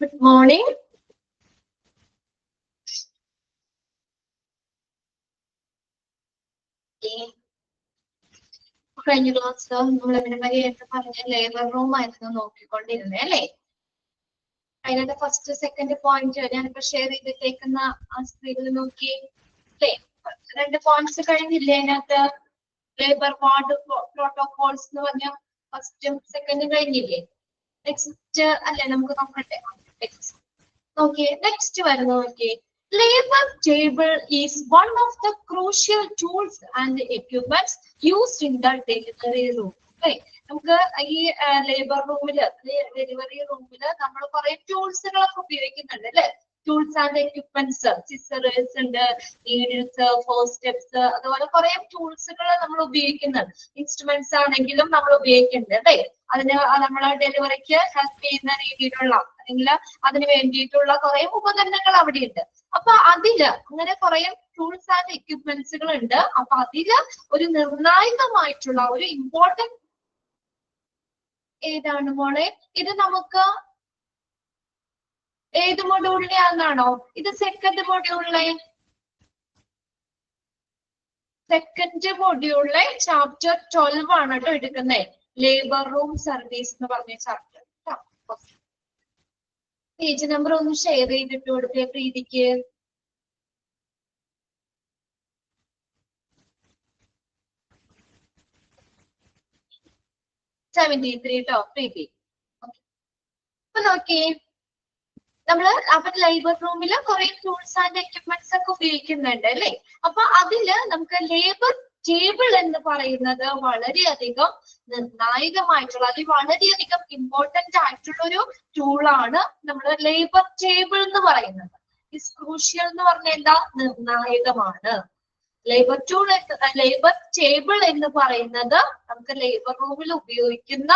Good morning. കഴിഞ്ഞ class നമ്മൾ എവിടെയൊക്കെ പറഞ്ഞ ലേബർ റൂം ആയിരുന്നു നോക്കിക്കൊണ്ടിരുന്നേ അല്ലേ? അതിനകത്ത് ഫസ്റ്റ് സെക്കൻഡ് പോയിന്റ് ഞാനിപ്പോ ഷെയർ ചെയ്തിട്ടേക്കുന്ന ആ സ്ക്രീനിൽ നോക്കി അല്ലേ? 2 പോയിന്റ്സ് കഴിഞ്ഞില്ലേ അതിനകത്ത്? ലേബർ വാർഡ് പ്രോട്ടോകോൾസ് എന്ന് പറഞ്ഞ ഫസ്റ്റും സെക്കൻഡും കഴിഞ്ഞില്ലേ? നെക്സ്റ്റ് അല്ലേ നമുക്ക് നോക്കട്ടെ. നോക്കിയേ, നെക്സ്റ്റ് വരുന്ന നോക്കിയേ. Labor table is one of the crucial tools and equipments used in the delivery room. നമുക്ക് ഈ ലേബർ റൂമില് ഡെലിവറി റൂമില് നമ്മൾ കുറെ ടൂൾസുകളൊക്കെ ഉപയോഗിക്കുന്നുണ്ട് അല്ലെ? ടൂൾസ് ആൻഡ് എക്യുപ്മെന്റ്സ്, സിസേഴ്സ് ഉണ്ട്, നീഡിൽസ്, ഫോർ സ്റ്റെപ്സ്, അതുപോലെ കുറെ ടൂൾസുകൾ നമ്മൾ ഉപയോഗിക്കുന്നുണ്ട്. ഇൻസ്ട്രുമെന്റ്സ് ആണെങ്കിലും നമ്മൾ ഉപയോഗിക്കുന്നുണ്ട് അല്ലെ? അതിന് നമ്മളെ ഡെലിവറിക്ക് ഹെൽപ്പ് ചെയ്യുന്ന രീതിയിലുള്ള അല്ലെങ്കിൽ അതിന് വേണ്ടിയിട്ടുള്ള കുറെ ഉപകരണങ്ങൾ അവിടെ ഉണ്ട്. അപ്പൊ അതില് അങ്ങനെ കുറെ ടൂൾസ് ആൻഡ് എക്യുപ്മെന്റ്സുകൾ ഉണ്ട്. അപ്പൊ അതില് ഒരു നിർണായകമായിട്ടുള്ള ഒരു ഇമ്പോർട്ടന്റ് ഏതാണ് മോളെ? ഇത് നമുക്ക് ഏത് മൊഡ്യൂളിലെ ആണെന്നാണോ? ഇത് സെക്കൻഡ് മൊഡ്യൂളിലെ ചാപ്റ്റർ 12 ആണ് കേട്ടോ എടുക്കുന്നത്. ലേബർ റൂം സർവീസ് എന്ന് പറഞ്ഞ ചാപ്റ്റർ. പേജ് നമ്പർ ഒന്ന് ഷെയർ ചെയ്തിട്ട് കൊടുത്തേ പ്രീതിക്ക്. 73 കേട്ടോ പ്രീതി. അപ്പൊ നോക്കിയേ, നമ്മള് അപ്പൊ ലേബർ റൂമില് കുറെ ടൂൾസ് ആൻഡ് എക്യുപ്മെന്റ്സ് ഒക്കെ ഉപയോഗിക്കുന്നുണ്ട് അല്ലെ? അപ്പൊ അതില് നമുക്ക് ലേബർ ടേബിൾ എന്ന് പറയുന്നത് വളരെയധികം നിർണായകമായിട്ടുള്ള, അത് വളരെയധികം ഇമ്പോർട്ടന്റ് ആയിട്ടുള്ള ഒരു ടൂളാണ് നമ്മുടെ ലേബർ ടേബിൾ എന്ന് പറയുന്നത്. ഇസ് ക്രൂഷ്യൽ എന്ന് പറഞ്ഞാൽ എന്താ? നിർണായകമാണ്. ലേബർ ടേബിൾ എന്ന് പറയുന്നത് നമുക്ക് ലേബർ റൂമിൽ ഉപയോഗിക്കുന്ന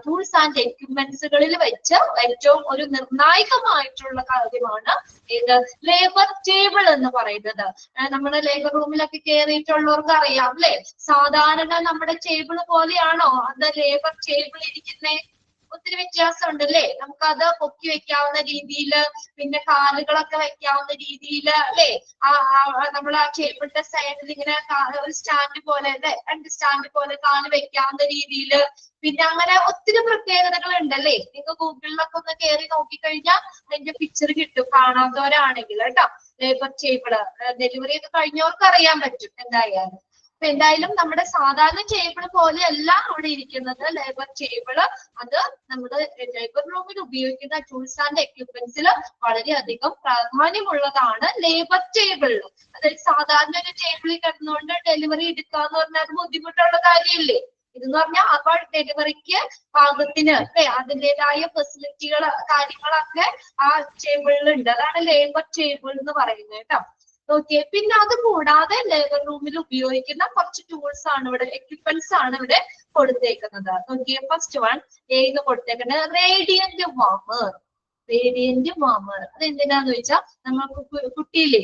ടൂൾസ് ആൻഡ് എക്യുപ്മെന്റ്സുകളിൽ വെച്ച് ഏറ്റവും ഒരു നിർണായകമായിട്ടുള്ള കാര്യമാണ് ഇത് ലേബർ ടേബിൾ എന്ന് പറയുന്നത്. നമ്മുടെ ലേബർ റൂമിലൊക്കെ കയറിയിട്ടുള്ളവർക്ക് അറിയാം അല്ലെ? സാധാരണ നമ്മുടെ ടേബിൾ പോലെയാണോ അത് ലേബർ ടേബിൾ ഇരിക്കുന്നേ? ഒത്തിരി വ്യത്യാസം ഉണ്ടല്ലേ? നമുക്കത് പൊക്കി വെക്കാവുന്ന രീതിയിൽ, പിന്നെ കാലുകളൊക്കെ വെക്കാവുന്ന രീതിയിൽ അല്ലെ? നമ്മൾ ആ ടേബിളിന്റെ സൈഡിൽ ഇങ്ങനെ ഒരു സ്റ്റാൻഡ് പോലെ അല്ലെ, 2 സ്റ്റാൻഡ് പോലെ കാല് വെക്കാവുന്ന രീതിയിൽ, പിന്നെ അങ്ങനെ ഒത്തിരി പ്രത്യേകതകൾ ഉണ്ടല്ലേ? നിങ്ങൾ ഗൂഗിളിലൊക്കെ ഒന്ന് കയറി നോക്കിക്കഴിഞ്ഞാൽ അതിന്റെ പിക്ചർ കിട്ടും കാണാത്തവരാണെങ്കിൽ കേട്ടോ. ലേബർ ടേബിള് ഡെലിവറി ഒക്കെ കഴിഞ്ഞവർക്ക് അറിയാൻ പറ്റും എന്തായാലും. അപ്പൊ എന്തായാലും നമ്മുടെ സാധാരണ ടേബിൾ പോലെയല്ല അവിടെ ഇരിക്കുന്നത് ലേബർ ടേബിള്. അത് നമ്മുടെ ലേബർ റൂമിൽ ഉപയോഗിക്കുന്ന ടൂൾസ് ആൻഡ് എക്യുപ്മെന്റ്സിൽ വളരെയധികം പ്രാധാന്യമുള്ളതാണ് ലേബർ ടേബിൾ. അതായത് സാധാരണ ഒരു ടേബിളിൽ കിടന്നുകൊണ്ട് ഡെലിവറി എടുക്കുക എന്ന് പറഞ്ഞാൽ ബുദ്ധിമുട്ടുള്ള കാര്യമില്ലേ? ഇതെന്ന് പറഞ്ഞാൽ അപ്പോൾ ഡെലിവറിക്ക് പാകത്തിന് അതിൻ്റെതായ ഫെസിലിറ്റികൾ കാര്യങ്ങളൊക്കെ ആ ടേബിളിൽ ഉണ്ട്. അതാണ് ലേബർ ടേബിൾ എന്ന് പറയുന്നത് കേട്ടോ. ഓക്കെ, പിന്നെ അത് കൂടാതെ ലേബർ റൂമിൽ ഉപയോഗിക്കുന്ന കുറച്ച് ടൂൾസ് ആണ് ഇവിടെ, എക്യുപ്മെന്റ്സ് ആണ് ഇവിടെ കൊടുത്തേക്കുന്നത്. ഓക്കെ, ഫസ്റ്റ് വൺ ഏത് കൊടുത്തേക്കുന്നത്? Radiant warmer. റേഡിയന്റ് വാർമർ അത് എന്തിനാന്ന് ചോദിച്ചാൽ നമുക്ക് കുട്ടിയിലെ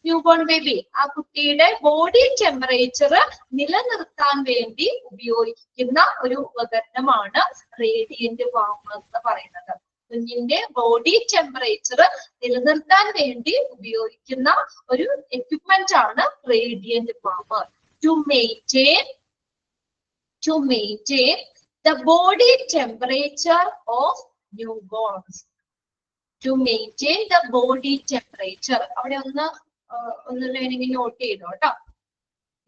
ന്യൂബോൺ ബേബി ആ കുട്ടിയുടെ ബോഡി ടെമ്പറേച്ചർ നിലനിർത്താൻ വേണ്ടി ഉപയോഗിക്കുന്ന ഒരു ഉപകരണമാണ് റേഡിയന്റ് വാർമർ എന്ന് പറയുന്നത്. കുഞ്ഞിന്റെ ബോഡി ടെമ്പറേച്ചർ നിലനിർത്താൻ വേണ്ടി ഉപയോഗിക്കുന്ന ഒരു എക്യുപ്മെന്റ് ആണ് radiant warmer. To maintain the body temperature of newborns. To maintain the body temperature. അവിടെ ഒന്ന് വേണമെങ്കിൽ നോട്ട് ചെയ്തോ കേട്ടോ.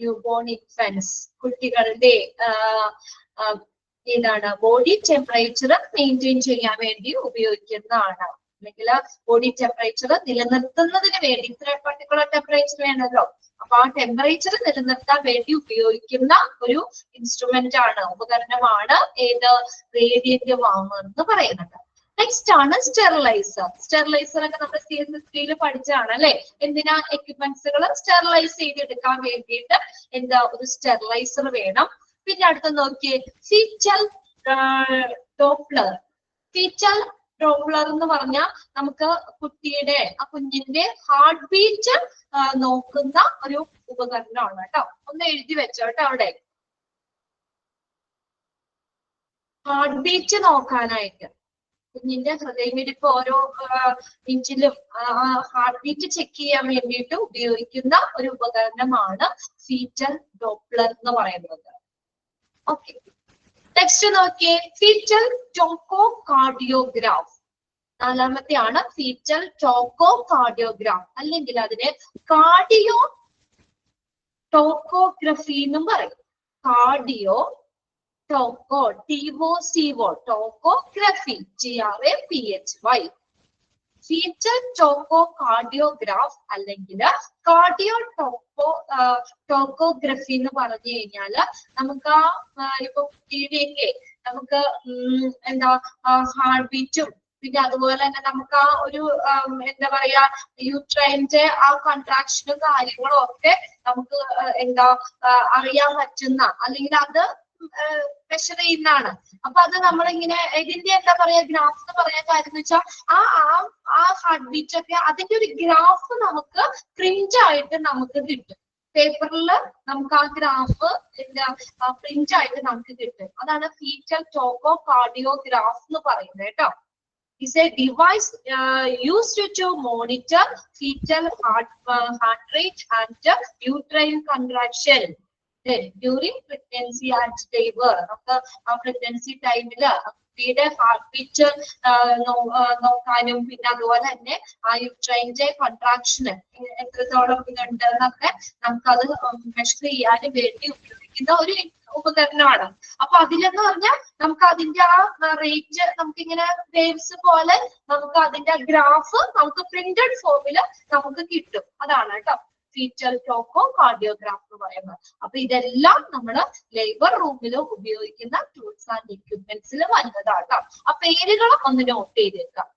ന്യൂബോൺ ഇൻഫൻസ് കുട്ടികളുടെ ഏതാണ് ബോഡി ടെമ്പറേച്ചർ മെയിൻറ്റെയിൻ ചെയ്യാൻ വേണ്ടി ഉപയോഗിക്കുന്നതാണ്. അല്ലെങ്കിൽ ബോഡി ടെമ്പറേച്ചർ നിലനിർത്തുന്നതിന് വേണ്ടി ഇത്ര പർട്ടിക്കുലർ ടെമ്പറേച്ചർ വേണമല്ലോ. അപ്പൊ ആ ടെമ്പറേച്ചർ നിലനിർത്താൻ വേണ്ടി ഉപയോഗിക്കുന്ന ഒരു ഇൻസ്ട്രുമെന്റ് ആണ്, ഉപകരണമാണ് ഏത്? റേഡിയന്റ് വാർമർ എന്ന് പറയുന്നത്. നെക്സ്റ്റ് ആണ് സ്റ്റെറിലൈസർ. സ്റ്റെറിലൈസർ ഒക്കെ നമ്മൾ CSST പഠിച്ചാണ് അല്ലെ? എന്തിനാ? എക്യുപ്മെന്റ്സുകൾ സ്റ്റെറിലൈസ് ചെയ്തെടുക്കാൻ വേണ്ടിയിട്ട് എന്താ ഒരു സ്റ്റെറിലൈസർ വേണം. പിന്നെ അടുത്ത് നോക്കിയേ, ഫീറ്റൽ ഡോപ്ലർ. ഫീറ്റൽ ഡോപ്ലർ എന്ന് പറഞ്ഞാൽ നമുക്ക് കുഞ്ഞിന്റെ ഹാർട്ട് ബീറ്റ് നോക്കുന്ന ഒരു ഉപകരണമാണ് കേട്ടോ. ഒന്ന് എഴുതി വെച്ചോ കേട്ടോ അവിടെ. ഹാർട്ട് ബീറ്റ് നോക്കാനായിട്ട് കുഞ്ഞിന്റെ ഹൃദയമിടിപ്പ് ഓരോ ഇഞ്ചിലും ഹാർട്ട് ബീറ്റ് ചെക്ക് ചെയ്യാൻ വേണ്ടിയിട്ട് ഉപയോഗിക്കുന്ന ഒരു ഉപകരണമാണ് ഫീറ്റൽ ഡോപ്ലർ എന്ന് പറയുന്നത്. ഓക്കെ, നെക്സ്റ്റ് നോക്കിയേ, ഫീറ്റൽ ടോക്കോകാർഡിയോഗ്രാഫ്. നാലാമത്തെയാണ് ഫീറ്റൽ ടോക്കോകാർഡിയോഗ്രാഫ്, അല്ലെങ്കിൽ അതിനെ കാർഡിയോ ടോക്കോഗ്രഫി എന്നും പറയും. Cardio toco TOCO tocography GRAPHY. Fetal tococardiograph അല്ലെങ്കിൽ കാർഡിയോ ടോക്കോഗ്രഫി എന്ന് പറഞ്ഞു കഴിഞ്ഞാല് നമുക്ക് ഇപ്പൊ കുട്ടിയുടെയൊക്കെ നമുക്ക് എന്താ ഹാർട്ട് ബീറ്റും പിന്നെ അതുപോലെ തന്നെ നമുക്ക് ആ ഒരു എന്താ പറയാ യൂട്രൈന്റെ ആ കൺട്രാക്ഷനും കാര്യങ്ങളും ഒക്കെ നമുക്ക് എന്താ അറിയാൻ പറ്റുന്ന, അല്ലെങ്കിൽ അത് മെഷർ ചെയ്യുന്നതാണ്. അപ്പൊ അത് നമ്മളിങ്ങനെ ഇതിന്റെ എന്താ പറയാ ഗ്രാഫ് എന്ന് പറയാൻ കാര്യം എന്ന് വെച്ചാൽ ആ ഹാർട്ട് ബീറ്റ് ഒക്കെ അതിന്റെ ഒരു ഗ്രാഫ് നമുക്ക് പ്രിന്റ് ആയിട്ട് നമുക്ക് കിട്ടും. പേപ്പറിൽ നമുക്ക് ആ ഗ്രാഫ് പ്രിന്റ് ആയിട്ട് നമുക്ക് കിട്ടും. അതാണ് ഫീറ്റൽ ടോക്കോകാർഡിയോഗ്രാഫ് എന്ന് പറയുന്നത് കേട്ടോ. Is a device used to monitor fetal heart rate and uterine contraction during pregnancy and labor. നമുക്ക് ആ pregnancy ടൈമില് കുട്ടിയുടെ ഹാർട്ട് ബീറ്റ് നോക്കാനും പിന്നെ അതുപോലെ തന്നെ ആ യൂട്രൈന്റെ കോൺട്രാക്ഷന് എത്രത്തോളം ഇതുണ്ട് എന്നൊക്കെ നമുക്കത് മെഷർ ചെയ്യാനും വേണ്ടി ഉപയോഗിക്കുന്ന ഒരു ഉപകരണമാണ്. അപ്പൊ അതിലെന്ന് പറഞ്ഞാൽ നമുക്ക് അതിന്റെ ആ റേറ്റ് നമുക്ക് ഇങ്ങനെ വേവ്സ് പോലെ നമുക്ക് അതിന്റെ ഗ്രാഫ് നമുക്ക് പ്രിന്റഡ് ഫോമിൽ നമുക്ക് കിട്ടും. അതാണ് കേട്ടോ ഫീറ്റൽ ടോക്കോകാർഡിയോഗ്രാഫ് എന്ന് പറയുന്നത്. അപ്പൊ ഇതെല്ലാം നമ്മൾ ലേബർ റൂമിൽ ഉപയോഗിക്കുന്ന ടൂൾസ് ആൻഡ് എക്യുപ്മെന്റ്സിൽ വരുന്നതാണ്. ആ പേരുകൾ ഒന്ന് നോട്ട് ചെയ്തേക്കാം.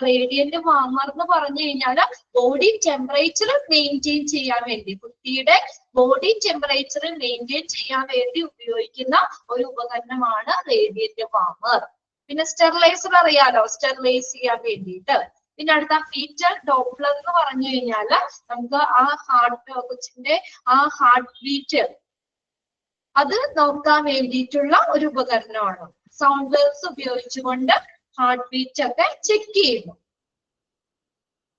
റേഡിയന്റ് വാർമർ എന്ന് പറഞ്ഞു കഴിഞ്ഞാല് ബോഡി ടെമ്പറേച്ചർ മെയിൻറ്റെയിൻ ചെയ്യാൻ വേണ്ടി, കുട്ടിയുടെ ബോഡി ടെമ്പറേച്ചർ മെയിൻറ്റെയിൻ ചെയ്യാൻ വേണ്ടി ഉപയോഗിക്കുന്ന ഒരു ഉപകരണമാണ് റേഡിയന്റ് വാർമർ. പിന്നെ സ്റ്റെറിലൈസർ അറിയാലോ, സ്റ്റെറിലൈസ് ചെയ്യാൻ വേണ്ടിയിട്ട്. പിന്നെ അടുത്ത ഫീറ്റൽ ഡോപ്ലർ എന്ന് പറഞ്ഞു കഴിഞ്ഞാല് നമുക്ക് ആ കൊച്ചിന്റെ ആ ഹാർട്ട് ബീറ്റ് അത് നോക്കാൻ വേണ്ടിയിട്ടുള്ള ഒരു ഉപകരണമാണ്. സൗണ്ട് വേവ്സ് ഉപയോഗിച്ചുകൊണ്ട് ഹാർട്ട് ബീറ്റ് ഒക്കെ ചെക്ക് ചെയ്യുന്നു.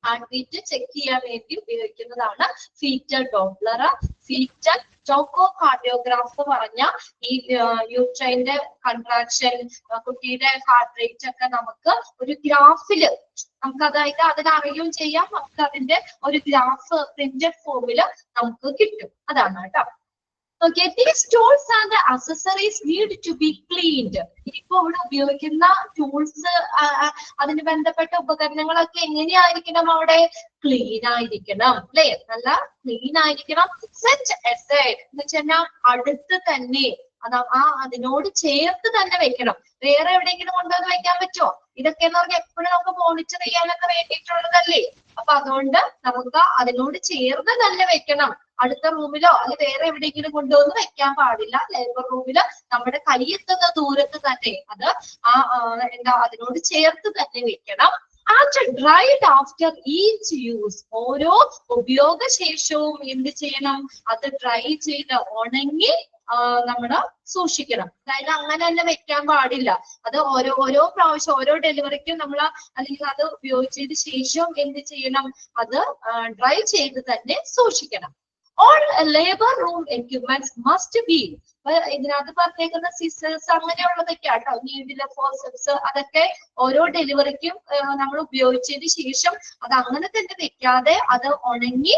ഹാർട്ട് ബീറ്റ് ചെക്ക് ചെയ്യാൻ വേണ്ടി ഉപയോഗിക്കുന്നതാണ് ഫീറ്റൽ ഡോപ്ലർ. ഫീറ്റൽ ടോക്കോകാർഡിയോഗ്രാഫ് എന്ന് പറഞ്ഞ ഈ യൂട്രൈന്റെ കൺട്രാക്ഷൻ കുട്ടിയുടെ ഹാർട്ട് റേറ്റ് ഒക്കെ നമുക്ക് ഒരു ഗ്രാഫില് നമുക്ക് അതായത് അതിനറിയുകയും ചെയ്യാം. നമുക്ക് അതിന്റെ ഒരു ഗ്രാഫ് പ്രിന്റഡ് ഫോമില് നമുക്ക് കിട്ടും. അതാണ് കേട്ടോ. Okay, these tools and the accessories need to be cleaned. ഇപ്പൊ ഇവിടെ ഉപയോഗിക്കുന്ന ടൂൾസ് അതിന് ബന്ധപ്പെട്ട ഉപകരണങ്ങളൊക്കെ എങ്ങനെയായിരിക്കണം? അവിടെ ക്ലീൻ ആയിരിക്കണം, അല്ലെ? നല്ല ക്ലീൻ ആയിരിക്കണം. സെറ്റ് അസൈഡ് എന്ന് വെച്ചാൽ അടുത്ത് തന്നെ അതിനോട് ചേർത്ത് തന്നെ വെക്കണം. വേറെ എവിടെയെങ്കിലും കൊണ്ടുവന്ന് വെക്കാൻ പറ്റുമോ? ഇതൊക്കെ എന്ന് പറഞ്ഞാൽ എപ്പോഴും നമുക്ക് മോണിറ്റർ ചെയ്യാനൊക്കെ വേണ്ടിയിട്ടുള്ളതല്ലേ. അപ്പൊ അതുകൊണ്ട് നമുക്ക് അതിനോട് ചേർന്ന് തന്നെ വെക്കണം. അടുത്ത റൂമിലോ അല്ലെങ്കിൽ വേറെ എവിടെയെങ്കിലും കൊണ്ടുവന്ന് വെക്കാൻ പാടില്ല. ലേബർ റൂമില് നമ്മുടെ കൈയെത്തുന്ന ദൂരത്ത് തന്നെ അത് അതിനോട് ചേർത്ത് തന്നെ വെക്കണം. And dried after each use, ഓരോ ഉപയോഗശേഷവും എന്ത് ചെയ്യണം? അത് ഡ്രൈ ചെയ്ത് ഉണങ്ങി നമ്മള് സൂക്ഷിക്കണം. അതായത് അങ്ങനെ തന്നെ വെക്കാൻ പാടില്ല. അത് ഓരോ പ്രാവശ്യം ഓരോ ഡെലിവറിക്കും നമ്മൾ അല്ലെങ്കിൽ അത് ഉപയോഗിച്ചതിന് ശേഷം എന്ത് ചെയ്യണം? അത് ഡ്രൈ ചെയ്ത് തന്നെ സൂക്ഷിക്കണം. All labor room equipments must be, ഇതിനകത്ത് പറഞ്ഞേക്കുന്ന സിസേഴ്സ് അങ്ങനെയുള്ളതൊക്കെ ആട്ടോ, നീഡില്, ഫോർസെപ്സ്, അതൊക്കെ ഓരോ ഡെലിവറിക്കും നമ്മൾ ഉപയോഗിച്ചതിന് ശേഷം അത് അങ്ങനെ തന്നെ വെക്കാതെ അത് ഉണങ്ങി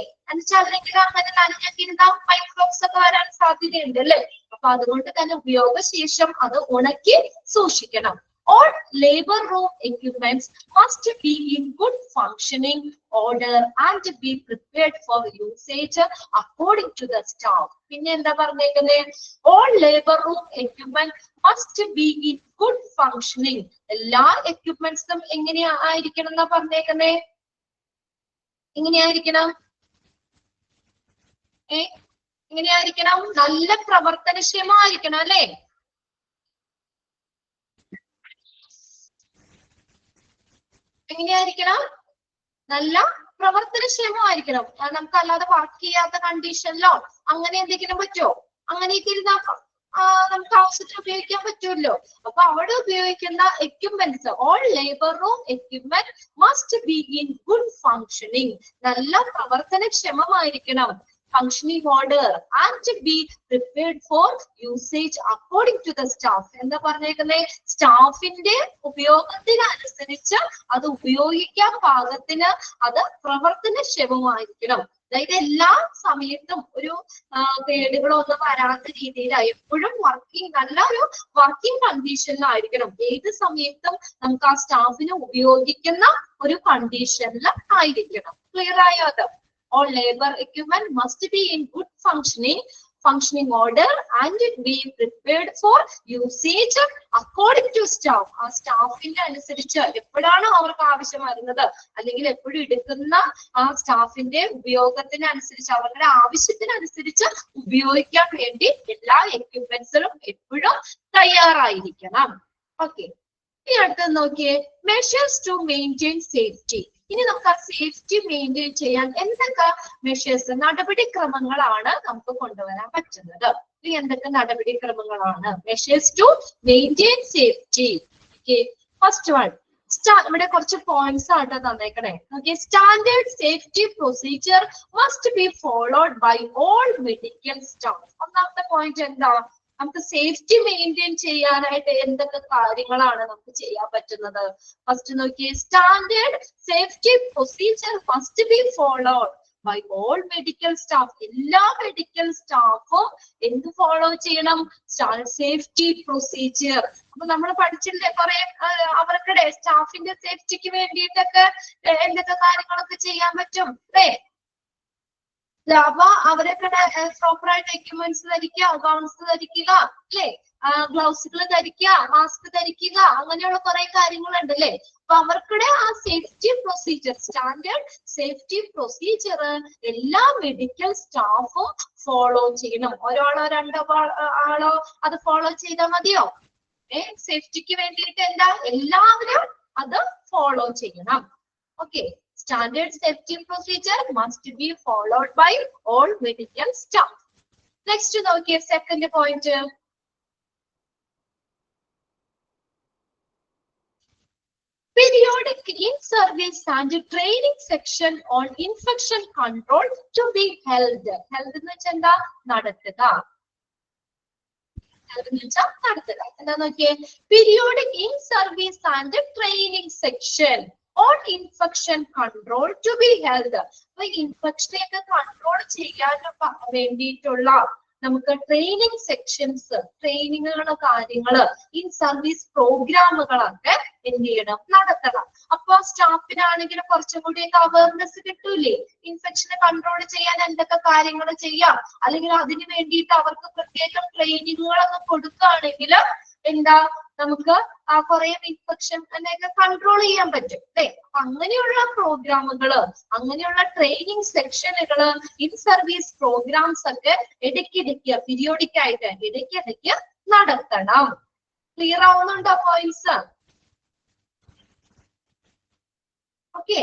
അല്ലെങ്കിൽ അങ്ങനെ നനഞ്ഞൊക്കെ ഇരുന്ന മൈക്രോബ്സ് ഒക്കെ വരാൻ സാധ്യതയുണ്ട് അല്ലേ. അപ്പൊ അതുകൊണ്ട് തന്നെ ഉപയോഗശേഷം അത് ഉണക്കി സൂക്ഷിക്കണം. All labor room equipments must be in good functioning order and be prepared for usage according to the staff. പിന്നെ എന്താ പറഞ്ഞേക്കുന്നത്? All labor room equipment must be in good functioning. എല്ലാ എക്യുപ്മെന്റ്സും എങ്ങനെയായിരിക്കണം എന്നാ പറഞ്ഞേക്കുന്നേ? എങ്ങനെയായിരിക്കണം? എങ്ങനെയായിരിക്കണം? നല്ല പ്രവർത്തനക്ഷമമായിരിക്കണം അല്ലെ. എങ്ങനെയായിരിക്കണം? നല്ല പ്രവർത്തനക്ഷമമായിരിക്കണം. നമുക്ക് അല്ലാതെ വർക്ക് ചെയ്യാത്ത കണ്ടീഷനിലോ അങ്ങനെ എന്തെങ്കിലും പറ്റുമോ? അങ്ങനെയൊക്കെ ഇരുന്നാ നമുക്ക് ആവശ്യത്തിന് ഉപയോഗിക്കാൻ പറ്റുമല്ലോ. അപ്പൊ അവിടെ ഉപയോഗിക്കുന്ന equipments, all labour room equipment must be in good functioning, നല്ല പ്രവർത്തനക്ഷമമായിരിക്കണം. Functioning order and be prepared for usage according to the staff. എന്താ പറഞ്ഞേക്കുന്നത്? സ്റ്റാഫിന്റെ ഉപയോഗത്തിനനുസരിച്ച് അത് ഉപയോഗിക്കാൻ പാകത്തിന് അത് പ്രവർത്തനക്ഷമമായിരിക്കണം. അതായത് എല്ലാ സമയത്തും ഒരു കേടുകളൊന്നും വരാത്ത രീതിയിൽ എപ്പോഴും നല്ല ഒരു വർക്കിംഗ് കണ്ടീഷനിലായിരിക്കണം. ഏത് സമയത്തും നമുക്ക് ആ സ്റ്റാഫിനെ ഉപയോഗിക്കുന്ന ഒരു കണ്ടീഷനിൽ ആയിരിക്കണം. ക്ലിയർ ആയോ അത്? All labor equipment must be in good functioning order and be prepared for usage according to staff. ആ സ്റ്റാഫിന്റെ അനുസരിച്ച് എപ്പോഴാണ് അവർക്ക് ആവശ്യം വരുന്നത്, അല്ലെങ്കിൽ എപ്പോഴും എടുക്കുന്ന ആ സ്റ്റാഫിന്റെ ഉപയോഗത്തിനനുസരിച്ച്, അവരുടെ ആവശ്യത്തിനനുസരിച്ച് ഉപയോഗിക്കാൻ വേണ്ടി എല്ലാ എക്യുപ്മെന്റ്സും എപ്പോഴും തയ്യാറായിരിക്കണം. ഓക്കെ, ഇനി അടുത്തത് നോക്കിയേ, മെഷേഴ്സ് ടു മെയിൻറ്റെയിൻ സേഫ്റ്റി. ഇനി നമുക്ക് ആ സേഫ്റ്റി മെയിൻറ്റെയിൻ ചെയ്യാൻ എന്തൊക്കെ മെഷേഴ്സ്, നടപടിക്രമങ്ങളാണ് നമുക്ക് കൊണ്ടുവരാൻ പറ്റുന്നത്? ഇനി എന്തൊക്കെ നടപടിക്രമങ്ങളാണ്? Measures to maintain safety. First one, ഇവിടെ കുറച്ച് പോയിന്റ്സ് ആയിട്ട് തന്നേക്കണേ. Okay, standard safety procedure must be followed by all medical staff. ഒന്നാമത്തെ പോയിന്റ് എന്താ? നമുക്ക് സേഫ്റ്റി മെയിൻറ്റെയിൻ ചെയ്യാനായിട്ട് എന്തൊക്കെ കാര്യങ്ങളാണ് നമുക്ക് ചെയ്യാൻ പറ്റുന്നത്? ഫസ്റ്റ് നോക്കിയേ, standard safety procedure must be followed by all medical staff. എല്ലാ മെഡിക്കൽ സ്റ്റാഫും എന്ത് ഫോളോ ചെയ്യണം? Safety procedure. അപ്പൊ നമ്മൾ പഠിച്ചില്ലേ കുറെ അവരുടെ സ്റ്റാഫിന്റെ സേഫ്റ്റിക്ക് വേണ്ടിയിട്ടൊക്കെ എന്തൊക്കെ കാര്യങ്ങളൊക്കെ ചെയ്യാൻ പറ്റും അല്ലേ? അപ്പൊ അവരൊക്കെ പ്രോപ്പർ ആയിട്ട് എക്യുപ്മെന്റ്സ് ധരിക്കുക, ഗൗൺസ് ധരിക്കുക അല്ലെ, ഗ്ലൗസുകൾ ധരിക്കുക, മാസ്ക് ധരിക്കുക, അങ്ങനെയുള്ള കുറെ കാര്യങ്ങളുണ്ട് അല്ലെ. അപ്പൊ അവർക്കിടെ ആ safety procedure, standard safety procedure എല്ലാ മെഡിക്കൽ സ്റ്റാഫും ഫോളോ ചെയ്യണം. ഒരാളോ രണ്ടോ ആളോ അത് ഫോളോ ചെയ്താൽ മതിയോ? സേഫ്റ്റിക്ക് വേണ്ടിയിട്ട് എല്ലാവരും അത് ഫോളോ ചെയ്യണം. Okay, standard safety procedure must be followed by all medical staff. Next, നോക്കിയേ second point. Periodic in-service and training section on infection control to be held. Held എന്ന് വെച്ചാൽ എന്താ? നടത്തുക. എന്താ നോക്കിയേ, periodic in service and training section on infection control to be held. അപ്പൊ ഇൻഫെക്ഷനെ ഒക്കെ control ചെയ്യാൻ വേണ്ടിയിട്ടുള്ള നമുക്ക് ട്രെയിനിങ് സെക്ഷൻസ്, ട്രെയിനിങ്ങുകള്, കാര്യങ്ങള്, ഇൻ സർവീസ് പ്രോഗ്രാമുകളൊക്കെ എന്ത് ചെയ്യണം? നടത്തണം. അപ്പൊ സ്റ്റാഫിനാണെങ്കിലും കുറച്ചും കൂടിയൊക്കെ അവയർനെസ് കിട്ടൂലേ? ഇൻഫെക്ഷനെ കൺട്രോൾ ചെയ്യാൻ എന്തൊക്കെ കാര്യങ്ങൾ ചെയ്യാം, അല്ലെങ്കിൽ അതിന് വേണ്ടിയിട്ട് അവർക്ക് പ്രത്യേകം ട്രെയിനിങ്ങുകളൊക്കെ കൊടുക്കുകയാണെങ്കിൽ എന്താ, നമുക്ക് ആ കുറെ ഇൻഫെക്ഷൻ ഒക്കെ കൺട്രോൾ ചെയ്യാൻ പറ്റും അല്ലെ. അപ്പൊ അങ്ങനെയുള്ള പ്രോഗ്രാമുകള്, അങ്ങനെയുള്ള ട്രെയിനിങ് സെക്ഷനുകള്, ഇൻ സർവീസ് പ്രോഗ്രാംസ് ഒക്കെ ഇടയ്ക്കിടയ്ക്ക് പീരിയോഡിക് ആയിട്ട് ഇടയ്ക്കിടയ്ക്ക് നടത്തണം. ക്ലിയർ ആവുന്നുണ്ടോ പോയിന്റ്സ്? ഓക്കെ,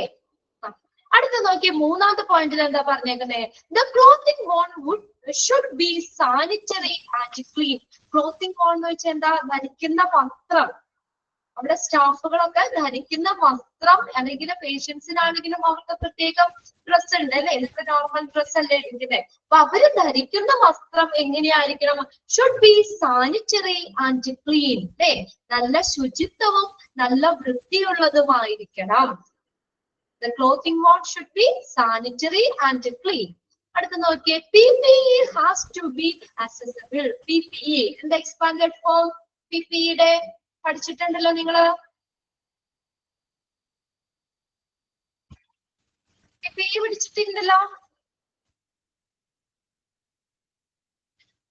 അടുത്ത നോക്കിയ മൂന്നാമത്തെ പോയിന്റിൽ എന്താ പറഞ്ഞേക്കുന്നത്? The clothing on would should be sanitary and clean. Clothing on എന്ന് വെച്ചാൽ എന്താ? ധരിക്കുന്ന വസ്ത്രം. അവിടെ സ്റ്റാഫുകളൊക്കെ ധരിക്കുന്ന വസ്ത്രം, അല്ലെങ്കിൽ പേഷ്യൻസിനാണെങ്കിലും അവർക്ക് പ്രത്യേകം ഡ്രസ് ഉണ്ട് അല്ലെ, ഇതൊക്കെ നോർമൽ ഡ്രസ് അല്ലേ ഇരിക്കുന്നത്. അപ്പൊ അവര് ധരിക്കുന്ന വസ്ത്രം എങ്ങനെയായിരിക്കണം? Should be sanitary and clean അല്ലെ, നല്ല ശുചിത്വവും നല്ല വൃത്തിയുള്ളതുമായിരിക്കണം. The clothing on should be sanitary and clean. അടുത്ത നോക്കിയേ, PPE has to be accessible. PPE എന്താ? Expanded form. PPE പഠിച്ചിട്ടുണ്ടല്ലോ നിങ്ങള്. PPE പഠിച്ചിട്ടുണ്ടല്ലോ.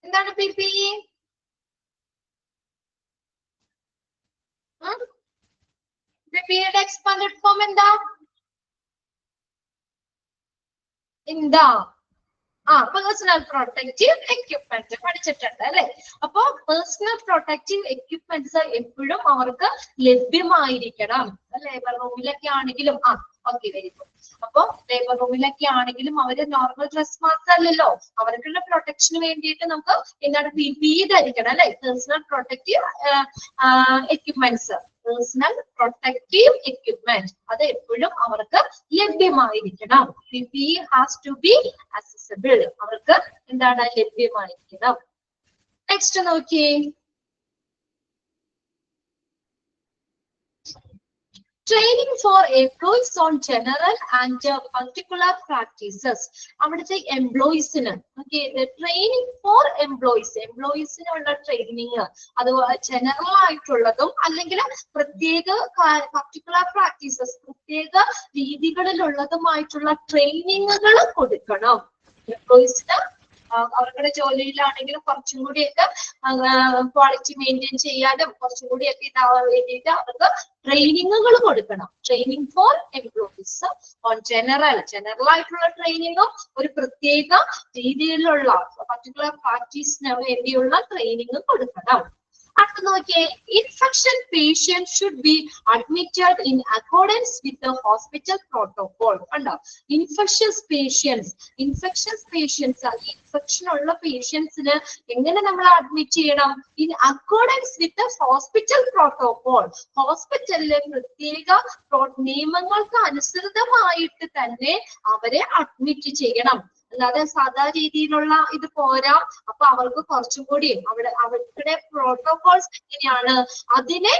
എന്താണ് PPE? PPE എക്സ്പാൻഡഡ് ഫോം എന്താ? എന്താ? പേഴ്സണൽ പ്രൊട്ടക്റ്റീവ് എക്യുപ്മെന്റ് പഠിച്ചിട്ടുണ്ട് അല്ലെ. അപ്പൊ പേഴ്സണൽ പ്രൊട്ടക്റ്റീവ് എക്യുപ്മെന്റ്സ് എപ്പോഴും അവർക്ക് ലഭ്യമായിരിക്കണം. ലേബർ റൂമിലൊക്കെ ആണെങ്കിലും ഓക്കെ, വെരി ഗുഡ്. അപ്പൊ ലേബർ റൂമിലൊക്കെ ആണെങ്കിലും അവര് നോർമൽ ഡ്രസ് മാത്രമല്ലല്ലോ, അവർക്കുള്ള പ്രൊട്ടക്ഷന് വേണ്ടിയിട്ട് നമുക്ക് എന്താണ് PPE ധരിക്കണം അല്ലെ, personal protective equipments. Personal protective equipment അത് എപ്പോഴും അവർക്ക് ലഭ്യമായിരിക്കണം. PPE has to be accessible, അവർക്ക് എന്താണ് ലഭ്യമായിരിക്കണം. നെക്സ്റ്റ് നോക്കിയേ, training for employees on general and particular practices. അവിടുത്തെ എംപ്ലോയീസിന് ട്രെയിനിങ് ഫോർ എംപ്ലോയീസിനുള്ള ട്രെയിനിങ്, അതുപോലെ ജനറൽ ആയിട്ടുള്ളതും അല്ലെങ്കിൽ പ്രത്യേക പർട്ടിക്കുലർ പ്രാക്ടീസസ് പ്രത്യേക രീതികളിലുള്ളതുമായിട്ടുള്ള ട്രെയിനിങ്ങുകൾ കൊടുക്കണം എംപ്ലോയീസിന്. അവരുടെ ജോലിയിലാണെങ്കിലും കുറച്ചും കൂടിയൊക്കെ ക്വാളിറ്റി മെയിൻറ്റെയിൻ ചെയ്യാനും കുറച്ചും കൂടിയൊക്കെ ഇതാവാൻ വേണ്ടിയിട്ട് അവർക്ക് ട്രെയിനിങ്ങുകൾ കൊടുക്കണം. Training for employees on general ആയിട്ടുള്ള ട്രെയിനിങ്ങും ഒരു പ്രത്യേക രീതിയിലുള്ള പർട്ടിക്കുലർ പ്രാക്ടീസിന് വേണ്ടിയുള്ള ട്രെയിനിങ് കൊടുക്കണം. അടുത്ത നോക്കിയേ, infection patient should be admitted in accordance with the hospital protocol. കണ്ടോ, ഇൻഫെക്ഷൻ പേഷ്യൻസ് ഇൻഫെക്ഷൻ ഉള്ള പേഷ്യൻസിന് എങ്ങനെ നമ്മൾ അഡ്മിറ്റ് ചെയ്യണം? In accordance with hospital protocol, ഹോസ്പിറ്റലിലെ പ്രത്യേക നിയമങ്ങൾക്ക് അനുസൃതമായിട്ട് തന്നെ അവരെ അഡ്മിറ്റ് ചെയ്യണം. അല്ലാതെ സാധാ രീതിയിലുള്ള ഇത് പോരാ. അപ്പൊ അവർക്ക് കുറച്ചും കൂടി അവരുടെ പ്രോട്ടോകോൾസ് എങ്ങനെയാണ്, അതിനെ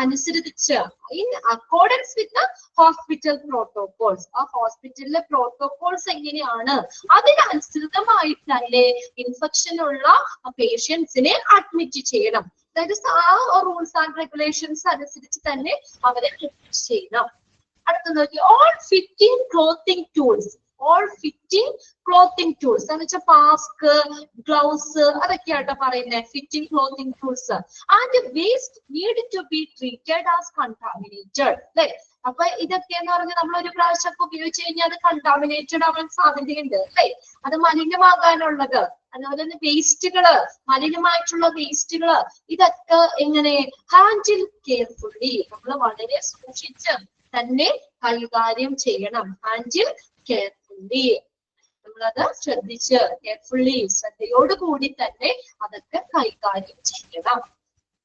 അനുസരിച്ച് in accordance with hospital protocols, ആ ഹോസ്പിറ്റലിലെ പ്രോട്ടോകോൾസ് എങ്ങനെയാണ് അതിനനുസൃതമായിട്ട് തന്നെ ഇൻഫെക്ഷൻ ഉള്ള പേഷ്യൻസിനെ അഡ്മിറ്റ് ചെയ്യണം. അതായത് ആ റൂൾസ് ആൻഡ് റെഗുലേഷൻസ് അനുസരിച്ച് തന്നെ അവരെ അഡ്മിറ്റ് ചെയ്യണം. അടുത്ത നോക്കി, ഓൾ ഫിറ്റിംഗ് ക്ലോത്തിങ് ടൂൾസ് എന്ന് വെച്ചാൽ മാസ്ക്, ഗ്ലൗസ് അതൊക്കെയാട്ടോ പറയുന്നത്. Fitting clothing tools and waste need to be treated as contaminated അല്ലെ. അപ്പൊ ഇതൊക്കെ എന്ന് പറഞ്ഞാൽ നമ്മൾ ഒരു പ്രാവശ്യം ഒക്കെ ഉപയോഗിച്ച് കഴിഞ്ഞാൽ അത് കണ്ടാമിനേറ്റഡ് ആവാൻ സാധ്യതയുണ്ട് അല്ലെ. അത് മലിനമാകാനുള്ളത്, അതുപോലെ തന്നെ വേസ്റ്റുകള്, മലിനമായിട്ടുള്ള വേസ്റ്റുകള്, ഇതൊക്കെ എങ്ങനെ ഹാൻഡിൽ കെയർഫുള്ളി, നമ്മൾ വളരെ സൂക്ഷിച്ച് തന്നെ കൈകാര്യം ചെയ്യണം. ഹാൻഡിൽ കെയർഫുള്ളി, നമ്മളത് ശ്രദ്ധിച്ച് കെയർഫുള്ളി ശ്രദ്ധയോടുകൂടി തന്നെ അതൊക്കെ കൈകാര്യം ചെയ്യണം.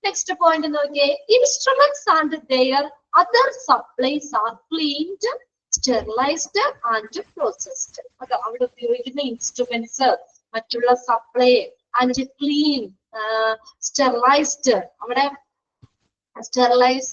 നെക്സ്റ്റ് പോയിന്റ് നോക്കിയേ, instruments and their other supplies are cleaned, sterilized and processed. അത് അവിടെ ഉപയോഗിക്കുന്ന ഇൻസ്ട്രുമെന്റ്സ്, മറ്റുള്ള സപ്ലൈ ആൻഡ് ക്ലീൻ, സ്റ്റെറിലൈസ്ഡ്, അവിടെ സ്റ്റെറിലൈസ്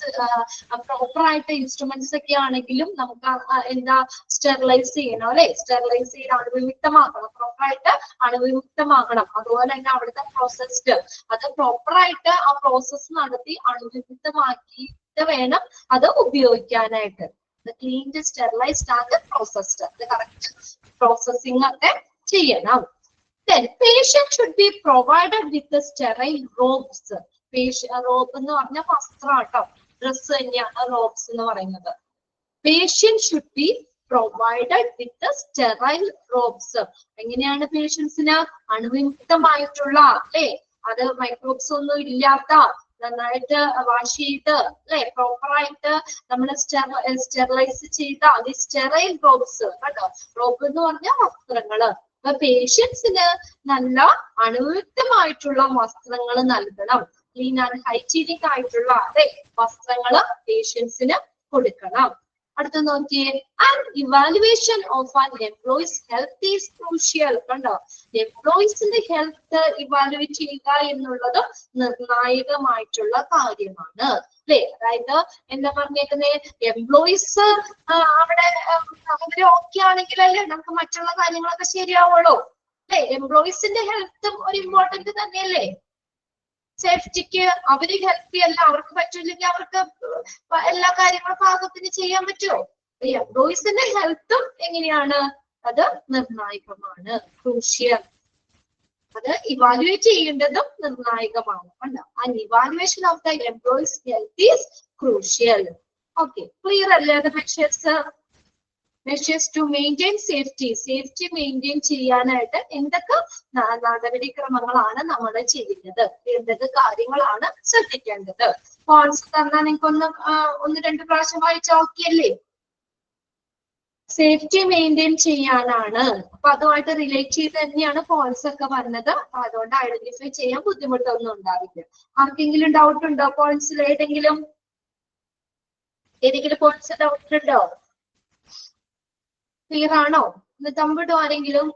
പ്രോപ്പർ ആയിട്ട് ഇൻസ്ട്രുമെന്റ്സ് ഒക്കെ ആണെങ്കിലും നമുക്ക് എന്താ സ്റ്റെറിലൈസ് ചെയ്യണം അല്ലെ. സ്റ്റെറിലൈസ് ചെയ്ത് അണുവിമുക്തമാക്കണം, പ്രോപ്പർ ആയിട്ട് അണുവിമുക്തമാകണം. അതുപോലെ തന്നെ അവിടുത്തെ പ്രോസസ്ഡ്, അത് പ്രോപ്പർ ആയിട്ട് ആ പ്രോസസ് നടത്തി അണുവിമുക്തമാക്കിയിട്ട് വേണം അത് ഉപയോഗിക്കാനായിട്ട്. ക്ലീൻഡ്, സ്റ്റെറിലൈസ്ഡ് ആൻഡ് പ്രോസസ്ഡ്, അത് കറക്റ്റ് പ്രോസസിങ് ഒക്കെ ചെയ്യണം. Then patient should be provided with the sterile robes. Rob എന്ന് പറഞ്ഞ വസ്ത്രം കേട്ടോ, ഡ്രസ് തന്നെയാണ് റോബ്സ് എന്ന് പറയുന്നത്. Patient should be provided with sterile robes. എങ്ങനെയാണ് പേഷ്യൻസിന് അണുവിമുക്തമായിട്ടുള്ള അല്ലെ, അത് മൈക്രോബ്സ് ഒന്നും ഇല്ലാത്ത, നന്നായിട്ട് വാഷ് ചെയ്ത് അല്ലെ പ്രോപ്പർ ആയിട്ട് നമ്മൾ സ്റ്റെറിലൈസ് ചെയ്ത സ്റ്റെറൈൽ റോബ്സ് കേട്ടോ. റോബ് എന്ന് പറഞ്ഞ വസ്ത്രങ്ങള്. അപ്പൊ പേഷ്യൻസിന് നല്ല അണുവിമുക്തമായിട്ടുള്ള വസ്ത്രങ്ങൾ നൽകണം. ക്ലീൻ ആൻഡ് ഹൈജീനിക് ആയിട്ടുള്ള വസ്ത്രങ്ങള് പേഷ്യൻസിന് കൊടുക്കണം. അടുത്ത നോക്കിയേ, and evaluation of an employees health is crucial. കണ്ടോ, എംപ്ലോയീസിന്റെ ഹെൽത്ത് ഇവാലുവേറ്റ് ചെയ്യുക എന്നുള്ളത് നിർണായകമായിട്ടുള്ള കാര്യമാണ് അല്ലെ. അതായത് എന്താ പറഞ്ഞേക്കുന്നത്, എംപ്ലോയീസ് അവിടെ അവര് ഓക്കെ ആണെങ്കിലല്ലേ നമുക്ക് മറ്റുള്ള കാര്യങ്ങളൊക്കെ ശരിയാവുള്ളൂ അല്ലെ. എംപ്ലോയീസിന്റെ ഹെൽത്തും ഒരു ഇമ്പോർട്ടന്റ് തന്നെയല്ലേ. സേഫ്റ്റിക്ക് അവര് ഹെൽപ്പ് ചെയ്യല്ല, അവർക്ക് പറ്റില്ലെങ്കിൽ അവർക്ക് എല്ലാ കാര്യങ്ങളും പാകത്തിന് ചെയ്യാൻ പറ്റുമോ? എംപ്ലോയീസിന്റെ ഹെൽത്തും എങ്ങനെയാണ്, അത് നിർണായകമാണ്, ക്രൂഷ്യൽ. അത് ഇവാലുവേറ്റ് ചെയ്യേണ്ടതും നിർണായകമാണ്. And evaluation of the employees health is crucial. Okay, clear അല്ലേ? Measures to maintain safety maintain ചെയ്യാനായിട്ട് എന്തൊക്കെ നടപടിക്രമങ്ങളാണ് നമ്മൾ ചെയ്യുന്നത്, എന്തൊക്കെ കാര്യങ്ങളാണ് ശ്രദ്ധിക്കേണ്ടത്? പോയിന്റ്സ് തന്നാൽ നിങ്ങൾക്ക് ഒന്ന് രണ്ട് പ്രാവശ്യം വായിച്ചാൽ ഓക്കെ അല്ലേ? സേഫ്റ്റി മെയിൻറ്റെയിൻ ചെയ്യാനാണ്. അപ്പൊ അതുമായിട്ട് റിലേറ്റ് ചെയ്ത് തന്നെയാണ് പോയിന്റ്സ് ഒക്കെ പറഞ്ഞത്. അപ്പൊ അതുകൊണ്ട് ഐഡന്റിഫൈ ചെയ്യാൻ ബുദ്ധിമുട്ടൊന്നും ഉണ്ടാവില്ല. ആർക്കെങ്കിലും ഡൗട്ട് ഉണ്ടോ പോയിന്റ്സിൽ? ഏതെങ്കിലും പോയിന്റ്സ് ഡൗട്ട് ഉണ്ടോ? ക്ലിയർ ആണോ? ഒന്ന് തമ്പിടോ ആരെങ്കിലും?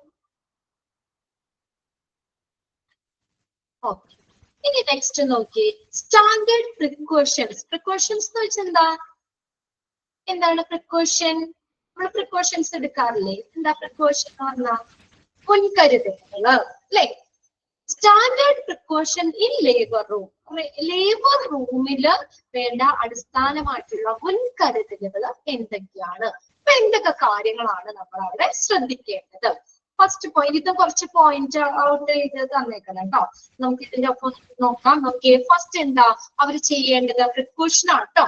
ഓക്കെ. ഇനി നെക്സ്റ്റ് നോക്കി, സ്റ്റാൻഡേർഡ് പ്രിക്കോഷൻസ്. പ്രിക്കോഷൻസ് എന്ന് വെച്ചാൽ എന്താണ് പ്രിക്കോഷൻ? നമ്മൾ പ്രിക്കോഷൻസ് എടുക്കാറില്ലേ? എന്താ പ്രിക്കോഷൻ എന്ന് പറഞ്ഞാൽ? മുൻകരുതലുകള് അല്ലെ? Standard precaution in labour room. Labour റൂമില് വേണ്ട അടിസ്ഥാനമായിട്ടുള്ള മുൻകരുതലുകൾ എന്തൊക്കെയാണ്? അപ്പൊ എന്തൊക്കെ കാര്യങ്ങളാണ് നമ്മൾ അവിടെ ശ്രദ്ധിക്കേണ്ടത്? ഫസ്റ്റ് പോയിന്റ്, ഇത് കുറച്ച് പോയിന്റ് ഔട്ട് ചെയ്ത് തന്നേക്കണം കേട്ടോ. നമുക്ക് ഇതിന്റെ ഒപ്പം നോക്കാം. നോക്കിയേ, ഫസ്റ്റ് എന്താ അവർ ചെയ്യേണ്ടത്? പ്രിക്കോഷൻ ആണ് കേട്ടോ.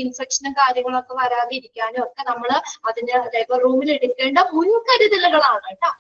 ഇൻഫെക്ഷനും കാര്യങ്ങളൊക്കെ വരാതിരിക്കാനും ഒക്കെ നമ്മൾ അതിന്റെ ലേബർ റൂമിൽ എടുക്കേണ്ട മുൻകരുതലുകളാണ് കേട്ടോ.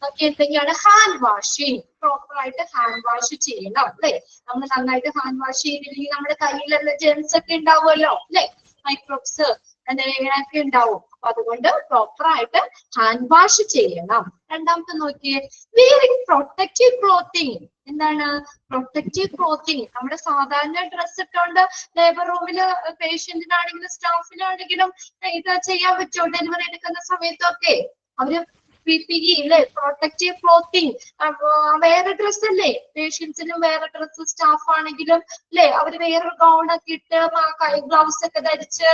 നോക്കി എന്തൊക്കെയാണ്? Hand washing. പ്രോപ്പർ ആയിട്ട് ഹാൻഡ് വാഷ് ചെയ്യണം അല്ലെ? നമ്മൾ നന്നായിട്ട് ഹാൻഡ് വാഷ് ചെയ്തില്ലെങ്കിൽ നമ്മുടെ കയ്യിലുള്ള ജെംസ് ഒക്കെ ഉണ്ടാവുമല്ലോ അല്ലെ? മൈക്രോബ്സ് അങ്ങനെയൊക്കെ ഉണ്ടാവും. അപ്പൊ അതുകൊണ്ട് പ്രോപ്പർ ആയിട്ട് ഹാൻഡ് വാഷ് ചെയ്യണം. രണ്ടാമത്തെ നോക്കിയേ, വെയറിംഗ് പ്രൊട്ടക്റ്റീവ് ക്ലോത്തിങ്. എന്താണ് പ്രൊട്ടക്റ്റീവ് ക്ലോത്തിങ്? നമ്മുടെ സാധാരണ ഡ്രസ് ഇട്ടുകൊണ്ട് ലേബർ റൂമില് പേഷ്യന്റിനാണെങ്കിലും സ്റ്റാഫിനാണെങ്കിലും ഇത് ചെയ്യാൻ പറ്റുമോ? ഡെലിവറി എടുക്കുന്ന സമയത്തൊക്കെ അവര് PPE അല്ലെ, പ്രൊട്ടക്റ്റീവ് ക്ലോത്തിങ്. വേറെ ഡ്രസ് അല്ലേ? പേഷ്യൻസിനും വേറെ ഡ്രസ്, സ്റ്റാഫ് ആണെങ്കിലും അല്ലെ അവര് വേറൊരു ഗൗൺ ഒക്കെ ഇട്ട് ഗ്ലൗസ് ഒക്കെ ധരിച്ച്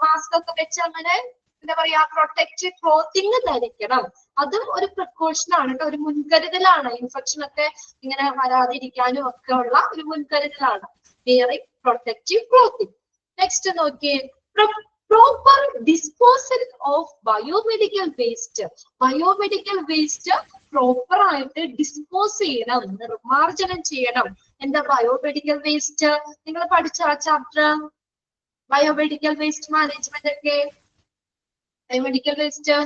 മാസ്ക് ഒക്കെ വെച്ച് അങ്ങനെ എന്താ പറയാ പ്രൊട്ടക്റ്റീവ് ക്ലോത്തിങ് ധരിക്കണം. അതും ഒരു പ്രിക്കോഷൻ ആണ് കേട്ടോ, ഒരു മുൻകരുതലാണ്. ഇൻഫെക്ഷൻ ഒക്കെ ഇങ്ങനെ വരാതിരിക്കാനും ഒക്കെ ഉള്ള ഒരു മുൻകരുതലാണ് വെയറിംഗ് പ്രൊട്ടക്റ്റീവ് ക്ലോത്തിങ്. നെക്സ്റ്റ് നോക്കിയേ, proper disposal of biomedical waste. Biomedical waste proper ആയിട്ട് ഡിസ്പോസ് ചെയ്യണം, നിർമ്മാർജ്ജനം ചെയ്യണം. എന്താ ബയോമെഡിക്കൽ വേസ്റ്റ്? നിങ്ങൾ പഠിച്ച ആ ചാപ്റ്റർ ബയോമെഡിക്കൽ വേസ്റ്റ് മാനേജ്മെന്റ് ഒക്കെ? ബയോമെഡിക്കൽ വേസ്റ്റ്